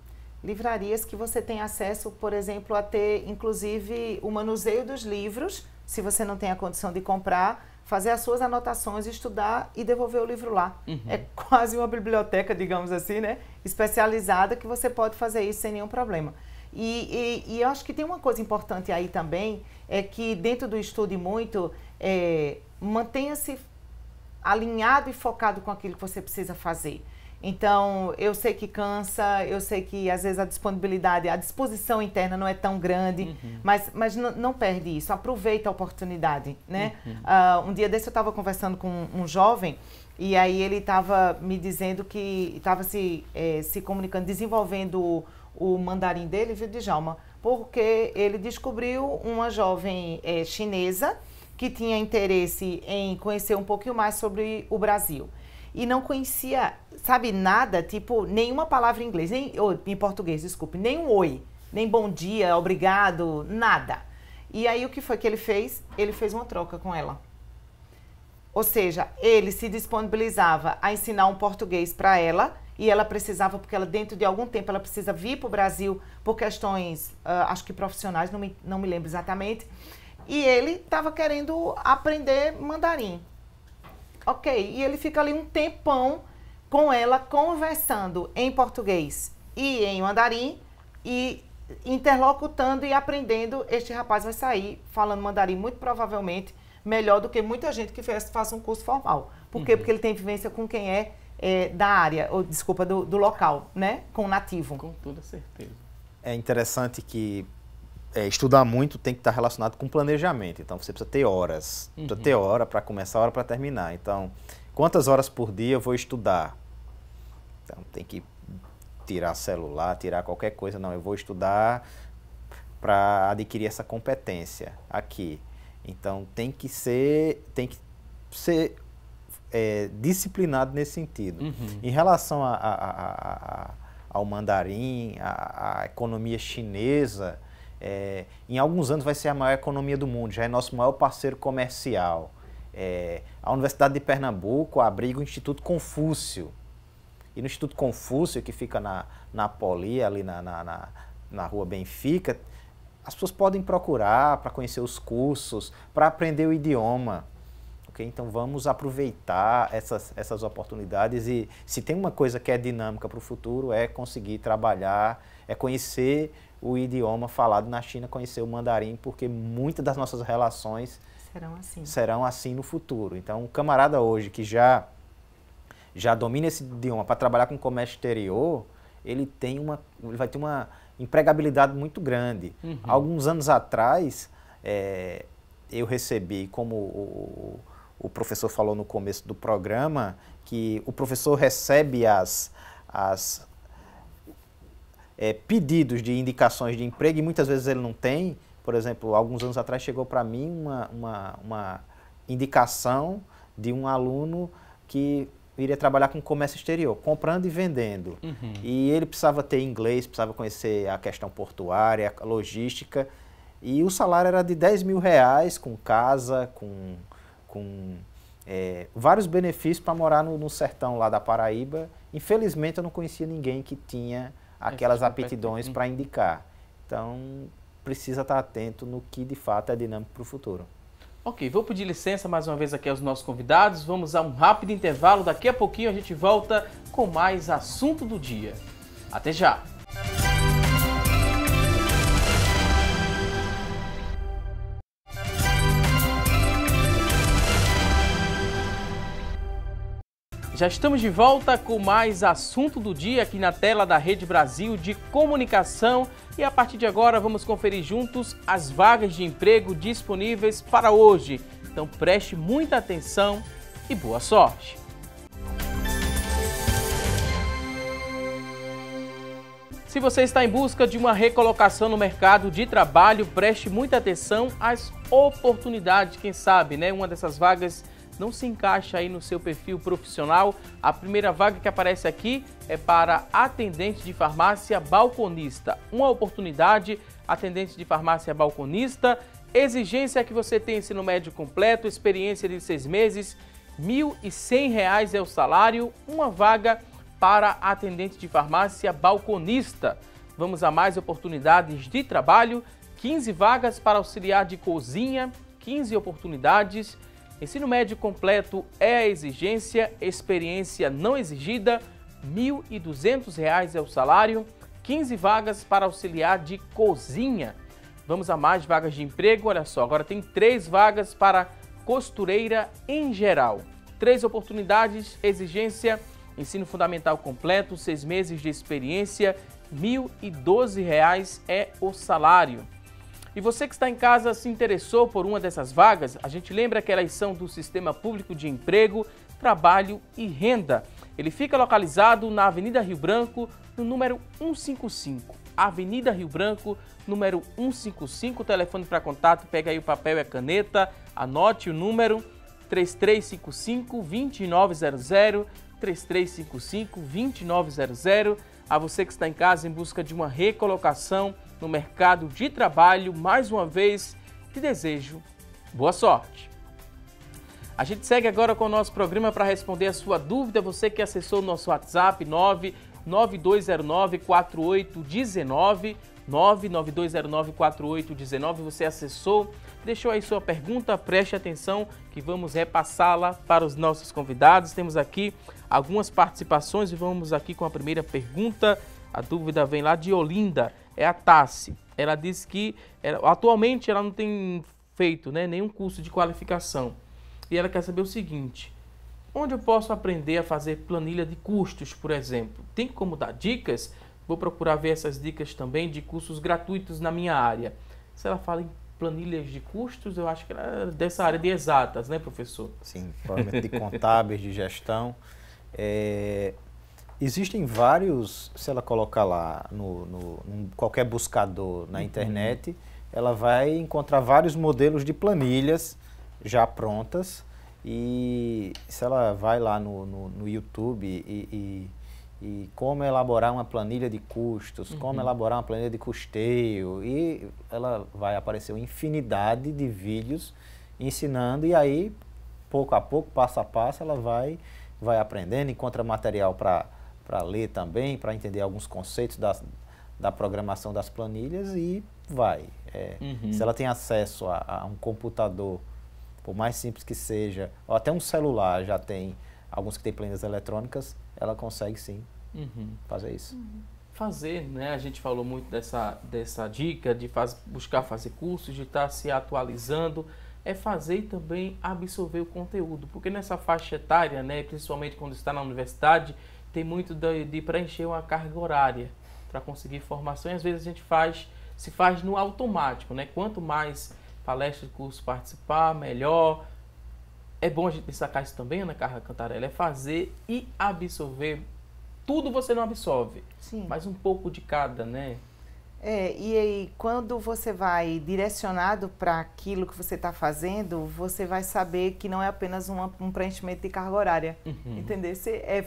Livrarias que você tem acesso, por exemplo, a ter, inclusive, o manuseio dos livros, se você não tem a condição de comprar, fazer as suas anotações, estudar e devolver o livro lá. É quase uma biblioteca, digamos assim, né? Especializada, que você pode fazer isso sem nenhum problema. E eu acho que tem uma coisa importante aí também, é que dentro do Estude Muito, mantenha-se alinhado e focado com aquilo que você precisa fazer. Então, eu sei que cansa, eu sei que às vezes a disponibilidade, a disposição interna não é tão grande, mas não perde isso, aproveita a oportunidade, né? Um dia desse eu estava conversando com um jovem e aí ele estava me dizendo que estava se comunicando, desenvolvendo o mandarim dele, viu, Djalma? Porque ele descobriu uma jovem chinesa que tinha interesse em conhecer um pouquinho mais sobre o Brasil. E não conhecia, sabe, nada, tipo, nenhuma palavra em inglês, em português, desculpe, nem um oi, nem bom dia, obrigado, nada. E aí o que foi que ele fez? Ele fez uma troca com ela. Ou seja, ele se disponibilizava a ensinar um português para ela, e ela precisava, porque ela dentro de algum tempo ela precisa vir para o Brasil por questões, acho que profissionais, não me lembro exatamente, e ele estava querendo aprender mandarim. Ok, e ele fica ali um tempão com ela conversando em português e em mandarim, e interlocutando e aprendendo. Este rapaz vai sair falando mandarim muito provavelmente melhor do que muita gente que faça um curso formal. Por quê? Porque ele tem vivência com quem é da área, ou desculpa, do local, né? Com o nativo. Com toda certeza. É interessante que estudar muito tem que estar relacionado com planejamento. Então, você precisa ter horas. Precisa ter hora para começar, hora para terminar. Então, quantas horas por dia eu vou estudar? Então, tem que tirar celular, tirar qualquer coisa. Não, eu vou estudar para adquirir essa competência aqui. Então, tem que ser disciplinado nesse sentido. Em relação ao mandarim, à economia chinesa, em alguns anos vai ser a maior economia do mundo, já é nosso maior parceiro comercial. A Universidade de Pernambuco abriga o Instituto Confúcio. E no Instituto Confúcio, que fica na Poli, ali na Rua Benfica, as pessoas podem procurar para conhecer os cursos, para aprender o idioma. Okay? Então vamos aproveitar essas oportunidades, e se tem uma coisa que é dinâmica para o futuro, é conseguir trabalhar, é conhecer o idioma falado na China, conhecer o mandarim, porque muitas das nossas relações serão assim no futuro. Então um camarada hoje que já domina esse idioma para trabalhar com comércio exterior, ele vai ter uma empregabilidade muito grande. Alguns anos atrás, eu recebi, como o professor falou no começo do programa, que o professor recebe pedidos de indicações de emprego e muitas vezes ele não tem. Por exemplo, alguns anos atrás chegou para mim uma indicação de um aluno que iria trabalhar com comércio exterior, comprando e vendendo. E ele precisava ter inglês, precisava conhecer a questão portuária, a logística, e o salário era de R$10.000, com casa, com vários benefícios para morar no sertão lá da Paraíba. Infelizmente eu não conhecia ninguém que tinha aquelas aptidões para indicar. Então precisa estar atento no que de fato é dinâmico para o futuro. Ok, vou pedir licença mais uma vez aqui aos nossos convidados, vamos a um rápido intervalo, daqui a pouquinho a gente volta com mais assunto do dia. Até já! Já estamos de volta com mais assunto do dia aqui na tela da Rede Brasil de Comunicação, e a partir de agora vamos conferir juntos as vagas de emprego disponíveis para hoje. Então preste muita atenção e boa sorte! Se você está em busca de uma recolocação no mercado de trabalho, preste muita atenção às oportunidades. Quem sabe, né? Uma dessas vagas não se encaixa aí no seu perfil profissional. A primeira vaga que aparece aqui é para atendente de farmácia balconista. Uma oportunidade, atendente de farmácia balconista. Exigência é que você tenha ensino médio completo, experiência de 6 meses, R$1.100 é o salário. Uma vaga para atendente de farmácia balconista. Vamos a mais oportunidades de trabalho. 15 vagas para auxiliar de cozinha, 15 oportunidades. Ensino médio completo é a exigência, experiência não exigida, R$1.200 é o salário, 15 vagas para auxiliar de cozinha. Vamos a mais vagas de emprego, olha só, agora tem 3 vagas para costureira em geral. 3 oportunidades, exigência, ensino fundamental completo, 6 meses de experiência, R$1.012 é o salário. E você que está em casa se interessou por uma dessas vagas, a gente lembra que elas são do Sistema Público de Emprego, Trabalho e Renda. Ele fica localizado na Avenida Rio Branco, no número 155. Avenida Rio Branco, número 155. O telefone para contato, pega aí o papel e a caneta, anote o número 3355-2900, 3355-2900. A você que está em casa em busca de uma recolocação no mercado de trabalho, mais uma vez, Te desejo boa sorte. A gente segue agora com o nosso programa para responder a sua dúvida. Você que acessou o nosso WhatsApp 99209-4819, 99209-4819, você acessou, deixou aí sua pergunta, preste atenção que vamos repassá-la para os nossos convidados. Temos aqui algumas participações e vamos aqui com a primeira pergunta. A dúvida vem lá de Olinda, é a Tassi. Ela diz que atualmente ela não tem feito, né, nenhum curso de qualificação. E ela quer saber o seguinte: onde eu posso aprender a fazer planilha de custos, por exemplo? Tem como dar dicas? Vou procurar ver essas dicas também de cursos gratuitos na minha área. Se ela fala em planilhas de custos, eu acho que ela é dessa área de exatas, né, professor? Sim, provavelmente de contábeis, de gestão. Existem vários, se ela colocar lá em qualquer buscador na internet, ela vai encontrar vários modelos de planilhas já prontas, e se ela vai lá no YouTube e como elaborar uma planilha de custos, como elaborar uma planilha de custeio, e ela vai aparecer uma infinidade de vídeos ensinando, e aí, pouco a pouco, passo a passo, ela vai aprendendo, encontra material para ler também, para entender alguns conceitos da programação das planilhas, e vai. Se ela tem acesso a um computador, por mais simples que seja, ou até um celular, já tem alguns que têm planilhas eletrônicas, ela consegue sim fazer isso. Fazer, né? A gente falou muito dessa dica de buscar fazer cursos, de estar se atualizando, é fazer e também absorver o conteúdo, porque nessa faixa etária, né, principalmente quando está na universidade, tem muito de preencher uma carga horária para conseguir formação, e às vezes a gente se faz no automático, né? Quanto mais palestra de curso participar, melhor. É bom a gente destacar isso também, Ana Carla Cantarella, é fazer e absorver. Tudo você não absorve, Sim. mas um pouco de cada, né? E aí, quando você vai direcionado para aquilo que você está fazendo, você vai saber que não é apenas um preenchimento de carga horária, entendeu?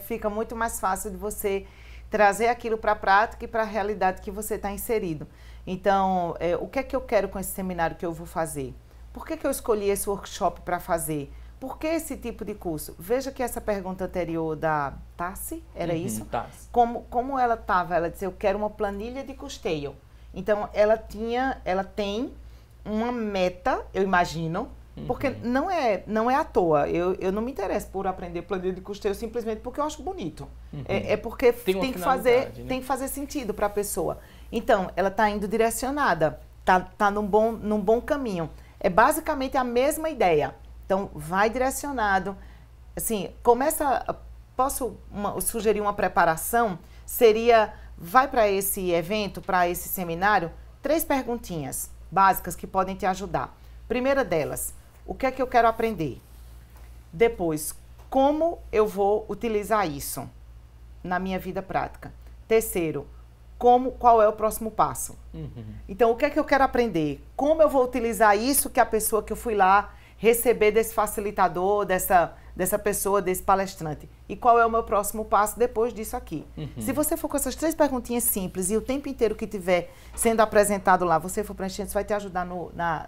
Fica muito mais fácil de você trazer aquilo para a prática e para a realidade que você está inserido. Então, o que é que eu quero com esse seminário que eu vou fazer? Por que eu escolhi esse workshop para fazer? Por que esse tipo de curso? Veja que essa pergunta anterior da Tassi, era isso? Tassi. Como ela estava? Ela disse, eu quero uma planilha de custeio. Então, ela tem uma meta, eu imagino, porque não é à toa. Eu não me interesso por aprender planilha de custeio simplesmente porque eu acho bonito. É porque tem que fazer sentido para a pessoa. Então, ela está indo direcionada, está num bom caminho. É basicamente a mesma ideia. Então, vai direcionado. Assim, posso sugerir uma preparação? Seria, vai para esse evento, para esse seminário, 3 perguntinhas básicas que podem te ajudar. Primeira delas, o que é que eu quero aprender? Depois, como eu vou utilizar isso na minha vida prática? Terceiro, qual é o próximo passo? Então, o que é que eu quero aprender? Como eu vou utilizar isso que a pessoa que eu fui lá receber desse facilitador, dessa pessoa, desse palestrante? E qual é o meu próximo passo depois disso aqui? Se você for com essas 3 perguntinhas simples e o tempo inteiro que estiver sendo apresentado lá, você for preenchendo, isso vai te ajudar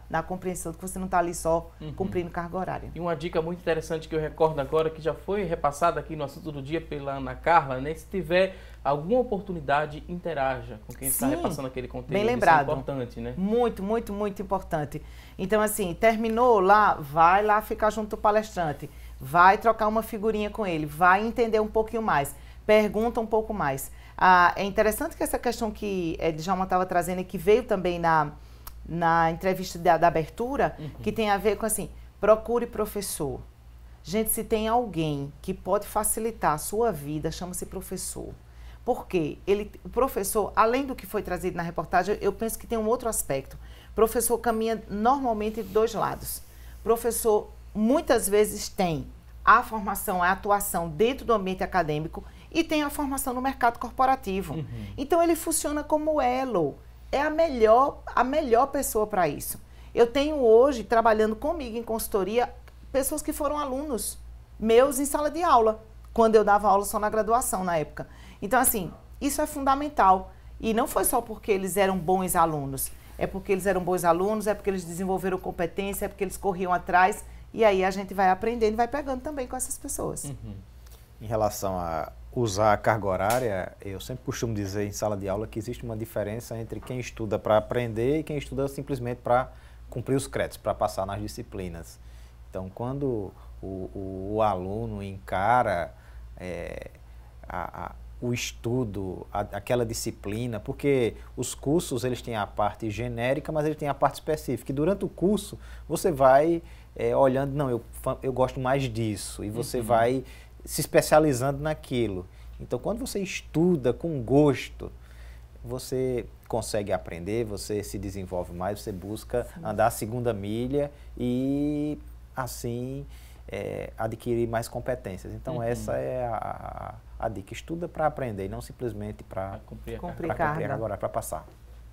na compreensão de que você não está ali só cumprindo carga horária. E uma dica muito interessante que eu recordo agora, que já foi repassada aqui no Assunto do Dia pela Ana Carla, né? Se tiver alguma oportunidade, interaja com quem está repassando aquele conteúdo. Bem lembrado. Isso é importante, né? Muito, muito, muito importante. Então, assim, terminou lá, vai lá ficar junto do palestrante, vai trocar uma figurinha com ele, vai entender um pouquinho mais, pergunta um pouco mais. É interessante que essa questão que Djalma estava trazendo e que veio também na entrevista da abertura, que tem a ver com assim, procure professor. Gente, se tem alguém que pode facilitar a sua vida, chama-se professor. Porque o professor, além do que foi trazido na reportagem, eu penso que tem um outro aspecto. O professor caminha normalmente de 2 lados. Professor, muitas vezes, tem a formação, a atuação dentro do ambiente acadêmico e tem a formação no mercado corporativo. Então, ele funciona como elo. É a melhor pessoa para isso. Eu tenho hoje, trabalhando comigo em consultoria, pessoas que foram alunos meus em sala de aula, quando eu dava aula só na graduação, na época. Então, assim, isso é fundamental. E não foi só porque eles eram bons alunos. é porque eles eram bons alunos, é porque eles desenvolveram competência, é porque eles corriam atrás. E aí a gente vai aprendendo e vai pegando também com essas pessoas. Em relação a usar a carga horária, eu sempre costumo dizer em sala de aula que existe uma diferença entre quem estuda para aprender e quem estuda simplesmente para cumprir os créditos, para passar nas disciplinas. Então, quando o aluno encara o estudo, aquela disciplina, porque os cursos eles têm a parte genérica, mas eles têm a parte específica. E durante o curso, você vai olhando, não, eu gosto mais disso, e você vai se especializando naquilo. Então, quando você estuda com gosto, você consegue aprender, você se desenvolve mais, você busca andar a segunda milha e, assim, adquirir mais competências. Então, essa é a dica. Estuda para aprender e não simplesmente para cumprir agora, para passar.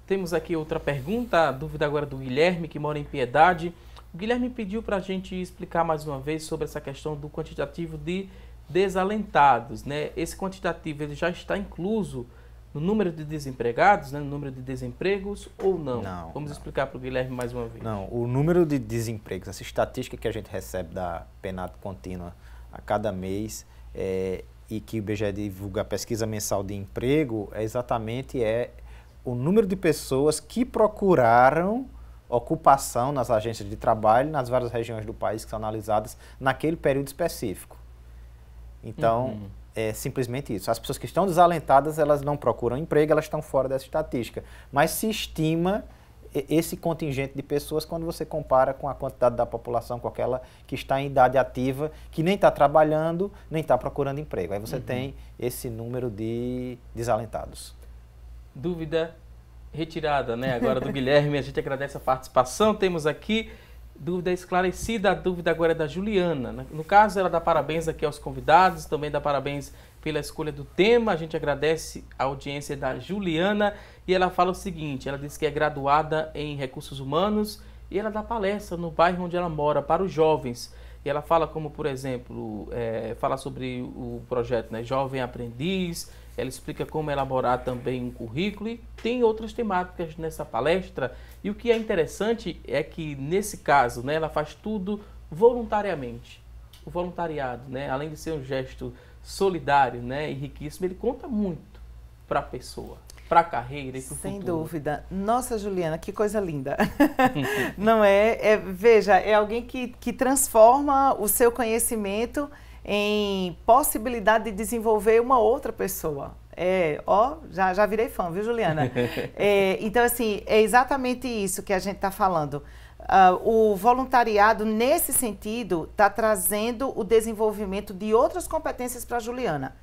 Temos aqui outra pergunta, a dúvida agora do Guilherme, que mora em Piedade. O Guilherme pediu para a gente explicar mais uma vez sobre essa questão do quantitativo de desalentados, né? Esse quantitativo ele já está incluso no número de desempregados, né? No número de desempregos ou não? Vamos explicar para o Guilherme mais uma vez. Não, o número de desempregos, essa estatística que a gente recebe da PNAD contínua a cada mês e que o IBGE divulga a pesquisa mensal de emprego, exatamente o número de pessoas que procuraram ocupação nas agências de trabalho nas várias regiões do país que são analisadas naquele período específico. Então, é simplesmente isso. As pessoas que estão desalentadas, elas não procuram emprego, elas estão fora dessa estatística. Mas se estima esse contingente de pessoas quando você compara com a quantidade da população, com aquela que está em idade ativa, que nem está trabalhando, nem está procurando emprego. Aí você tem esse número de desalentados. Dúvida retirada, né? Agora do Guilherme, a gente agradece a participação. Temos aqui dúvida esclarecida, a dúvida agora é da Juliana. No caso, ela dá parabéns aqui aos convidados, também dá parabéns pela escolha do tema. A gente agradece a audiência da Juliana e ela fala o seguinte, ela diz que é graduada em Recursos Humanos e ela dá palestra no bairro onde ela mora para os jovens. E ela fala como, por exemplo, fala sobre o projeto, né, Jovem Aprendiz, ela explica como elaborar também um currículo e tem outras temáticas nessa palestra. E o que é interessante é que, nesse caso, né, ela faz tudo voluntariamente. O voluntariado, né, além de ser um gesto solidário, né, e riquíssimo, ele conta muito para a pessoa, para a carreira e para o futuro. Sem dúvida. Nossa, Juliana, que coisa linda. Não veja, é alguém que transforma o seu conhecimento em possibilidade de desenvolver uma outra pessoa. Já virei fã, viu, Juliana? Então, assim, é exatamente isso que a gente está falando. O voluntariado, nesse sentido, está trazendo o desenvolvimento de outras competências para a Juliana.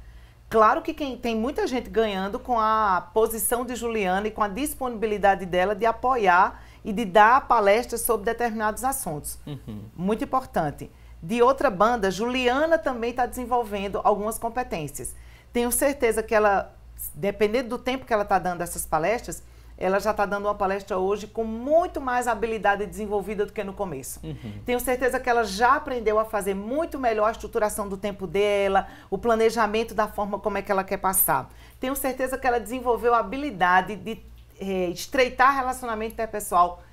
Claro que tem muita gente ganhando com a posição de Juliana e com a disponibilidade dela de apoiar e de dar palestras sobre determinados assuntos. Muito importante. De outra banda, Juliana também está desenvolvendo algumas competências. Tenho certeza que ela, dependendo do tempo que ela está dando essas palestras, ela já está dando uma palestra hoje com muito mais habilidade desenvolvida do que no começo. Tenho certeza que ela já aprendeu a fazer muito melhor a estruturação do tempo dela, o planejamento da forma como é que ela quer passar. Tenho certeza que ela desenvolveu a habilidade de estreitar relacionamento interpessoal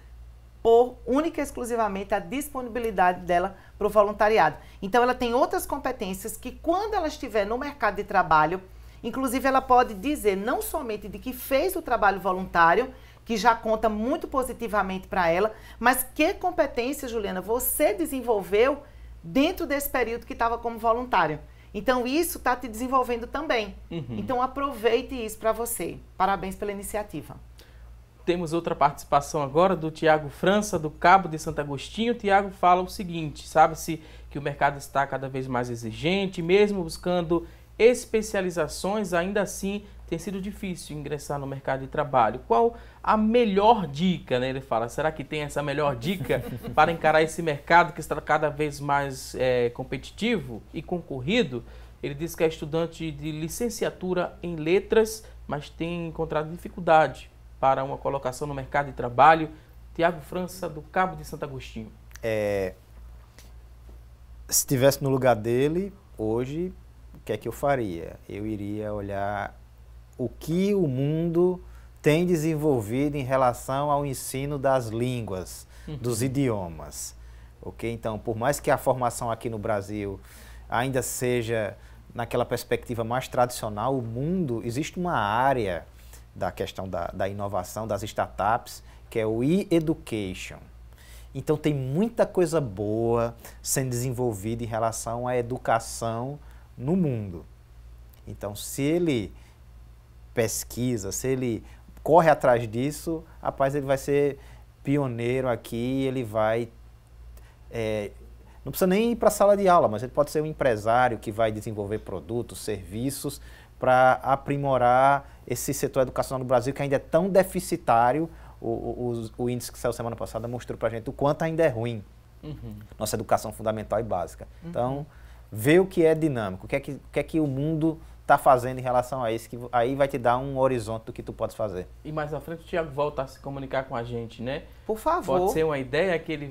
por única e exclusivamente a disponibilidade dela para o voluntariado. Então, ela tem outras competências que, quando ela estiver no mercado de trabalho, inclusive ela pode dizer não somente de que fez o trabalho voluntário, que já conta muito positivamente para ela, mas que competência, Juliana, você desenvolveu dentro desse período que estava como voluntária. Então, isso está te desenvolvendo também. Então, aproveite isso para você. Parabéns pela iniciativa. Temos outra participação agora do Tiago França, do Cabo de Santo Agostinho. O Tiago fala o seguinte, sabe-se que o mercado está cada vez mais exigente, mesmo buscando especializações, ainda assim tem sido difícil ingressar no mercado de trabalho. Qual a melhor dica, né? Ele fala, será que tem essa melhor dica para encarar esse mercado que está cada vez mais competitivo e concorrido? Ele diz que é estudante de licenciatura em letras, mas tem encontrado dificuldade para uma colocação no mercado de trabalho. Tiago França, do Cabo de Santo Agostinho. Se estivesse no lugar dele, hoje, o que é que eu faria? Eu iria olhar o que o mundo tem desenvolvido em relação ao ensino das línguas, dos idiomas. Ok? Então, por mais que a formação aqui no Brasil ainda seja naquela perspectiva mais tradicional, o mundo, existe uma área da questão da inovação, das startups, que é o e-education. Então tem muita coisa boa sendo desenvolvida em relação à educação no mundo. Então se ele pesquisa, se ele corre atrás disso, rapaz, ele vai ser pioneiro aqui, ele vai... não precisa nem ir para a sala de aula, mas ele pode ser um empresário que vai desenvolver produtos, serviços para aprimorar esse setor educacional no Brasil, que ainda é tão deficitário. O índice que saiu semana passada mostrou para a gente o quanto ainda é ruim nossa educação fundamental e básica. Então, ver o que é dinâmico, o que é que o mundo está fazendo em relação a isso, que aí vai te dar um horizonte do que tu podes fazer. E mais à frente o Thiago volta a se comunicar com a gente, né? Por favor. Pode ser uma ideia que ele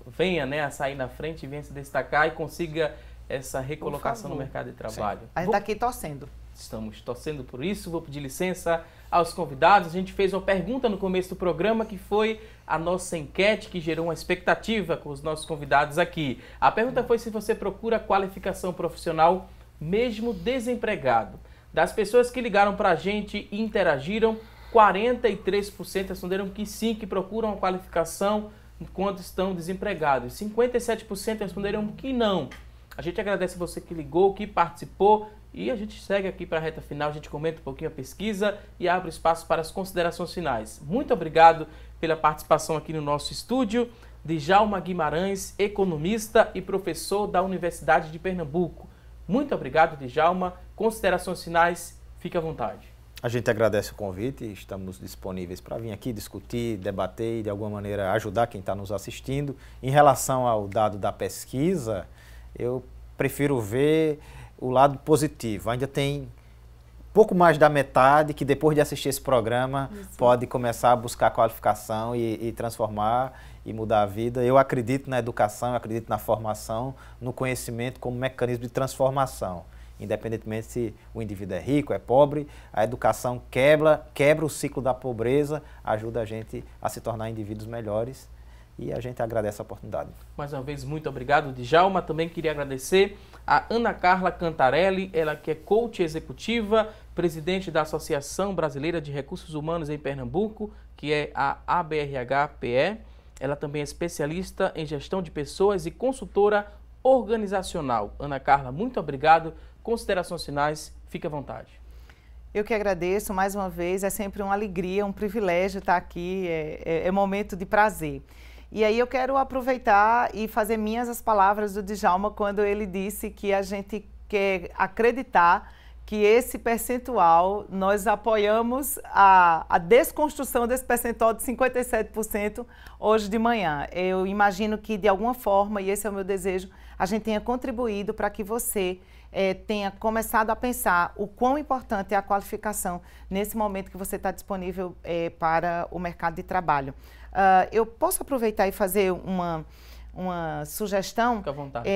venha, né, a sair na frente, venha se destacar e consiga essa recolocação no mercado de trabalho. A gente está aqui torcendo. Estamos torcendo por isso. Vou pedir licença aos convidados. A gente fez uma pergunta no começo do programa, que foi a nossa enquete, que gerou uma expectativa com os nossos convidados aqui. A pergunta foi se você procura qualificação profissional mesmo desempregado. Das pessoas que ligaram para a gente e interagiram, 43% responderam que sim, que procuram a qualificação enquanto estão desempregados. 57% responderam que não. A gente agradece você que ligou, que participou, e a gente segue aqui para a reta final, a gente comenta um pouquinho a pesquisa e abre espaço para as considerações finais. Muito obrigado pela participação aqui no nosso estúdio, Djalma Guimarães, economista e professor da Universidade de Pernambuco. Muito obrigado, Djalma. Considerações finais, fique à vontade. A gente agradece o convite, estamos disponíveis para vir aqui discutir, debater e de alguma maneira ajudar quem está nos assistindo. Em relação ao dado da pesquisa, eu prefiro ver o lado positivo. Ainda tem pouco mais da metade que depois de assistir esse programa pode começar a buscar qualificação e transformar e mudar a vida. Eu acredito na educação, eu acredito na formação, no conhecimento como mecanismo de transformação. Independentemente se o indivíduo é rico, é pobre, a educação quebra o ciclo da pobreza, ajuda a gente a se tornar indivíduos melhores. E a gente agradece a oportunidade. Mais uma vez, muito obrigado, Djalma. Também queria agradecer a Ana Carla Cantarelli, ela que é coach executiva, presidente da Associação Brasileira de Recursos Humanos em Pernambuco, que é a ABRH-PE. Ela também é especialista em gestão de pessoas e consultora organizacional. Ana Carla, muito obrigado. Considerações finais, fique à vontade. Eu que agradeço mais uma vez, é sempre uma alegria, um privilégio estar aqui, é momento de prazer. E aí eu quero aproveitar e fazer minhas as palavras do Djalma quando ele disse que a gente quer acreditar que esse percentual, nós apoiamos a desconstrução desse percentual de 57% hoje de manhã. Eu imagino que de alguma forma, e esse é o meu desejo, a gente tenha contribuído para que você tenha começado a pensar o quão importante é a qualificação nesse momento que você está disponível para o mercado de trabalho. Eu posso aproveitar e fazer uma sugestão? Fique à vontade.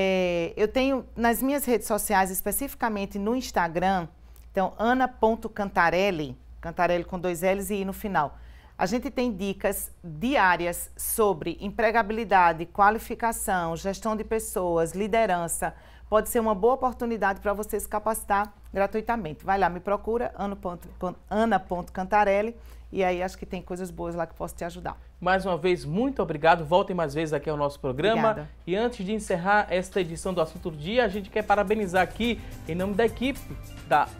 Eu tenho nas minhas redes sociais, especificamente no Instagram, então ana.cantarelli, Cantarelli com 2 L's e I no final. A gente tem dicas diárias sobre empregabilidade, qualificação, gestão de pessoas, liderança. Pode ser uma boa oportunidade para você se capacitar gratuitamente. Vai lá, me procura, ana.cantarelli, e aí acho que tem coisas boas lá que posso te ajudar. Mais uma vez, muito obrigado. Voltem mais vezes aqui ao nosso programa. Obrigada. E antes de encerrar esta edição do Assunto do Dia, a gente quer parabenizar aqui, em nome da equipe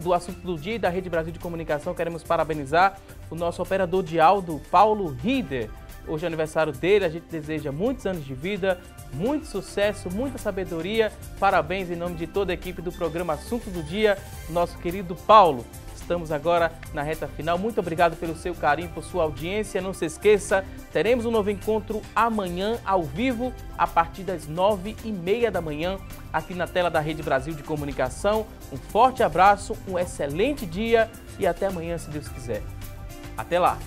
do Assunto do Dia e da Rede Brasil de Comunicação, queremos parabenizar o nosso operador de áudio, Paulo Rieder. Hoje é aniversário dele, a gente deseja muitos anos de vida, muito sucesso, muita sabedoria. Parabéns em nome de toda a equipe do programa Assunto do Dia, nosso querido Paulo. Estamos agora na reta final. Muito obrigado pelo seu carinho, por sua audiência. Não se esqueça, teremos um novo encontro amanhã, ao vivo, a partir das 9h30 da manhã, aqui na tela da Rede Brasil de Comunicação. Um forte abraço, um excelente dia e até amanhã, se Deus quiser. Até lá!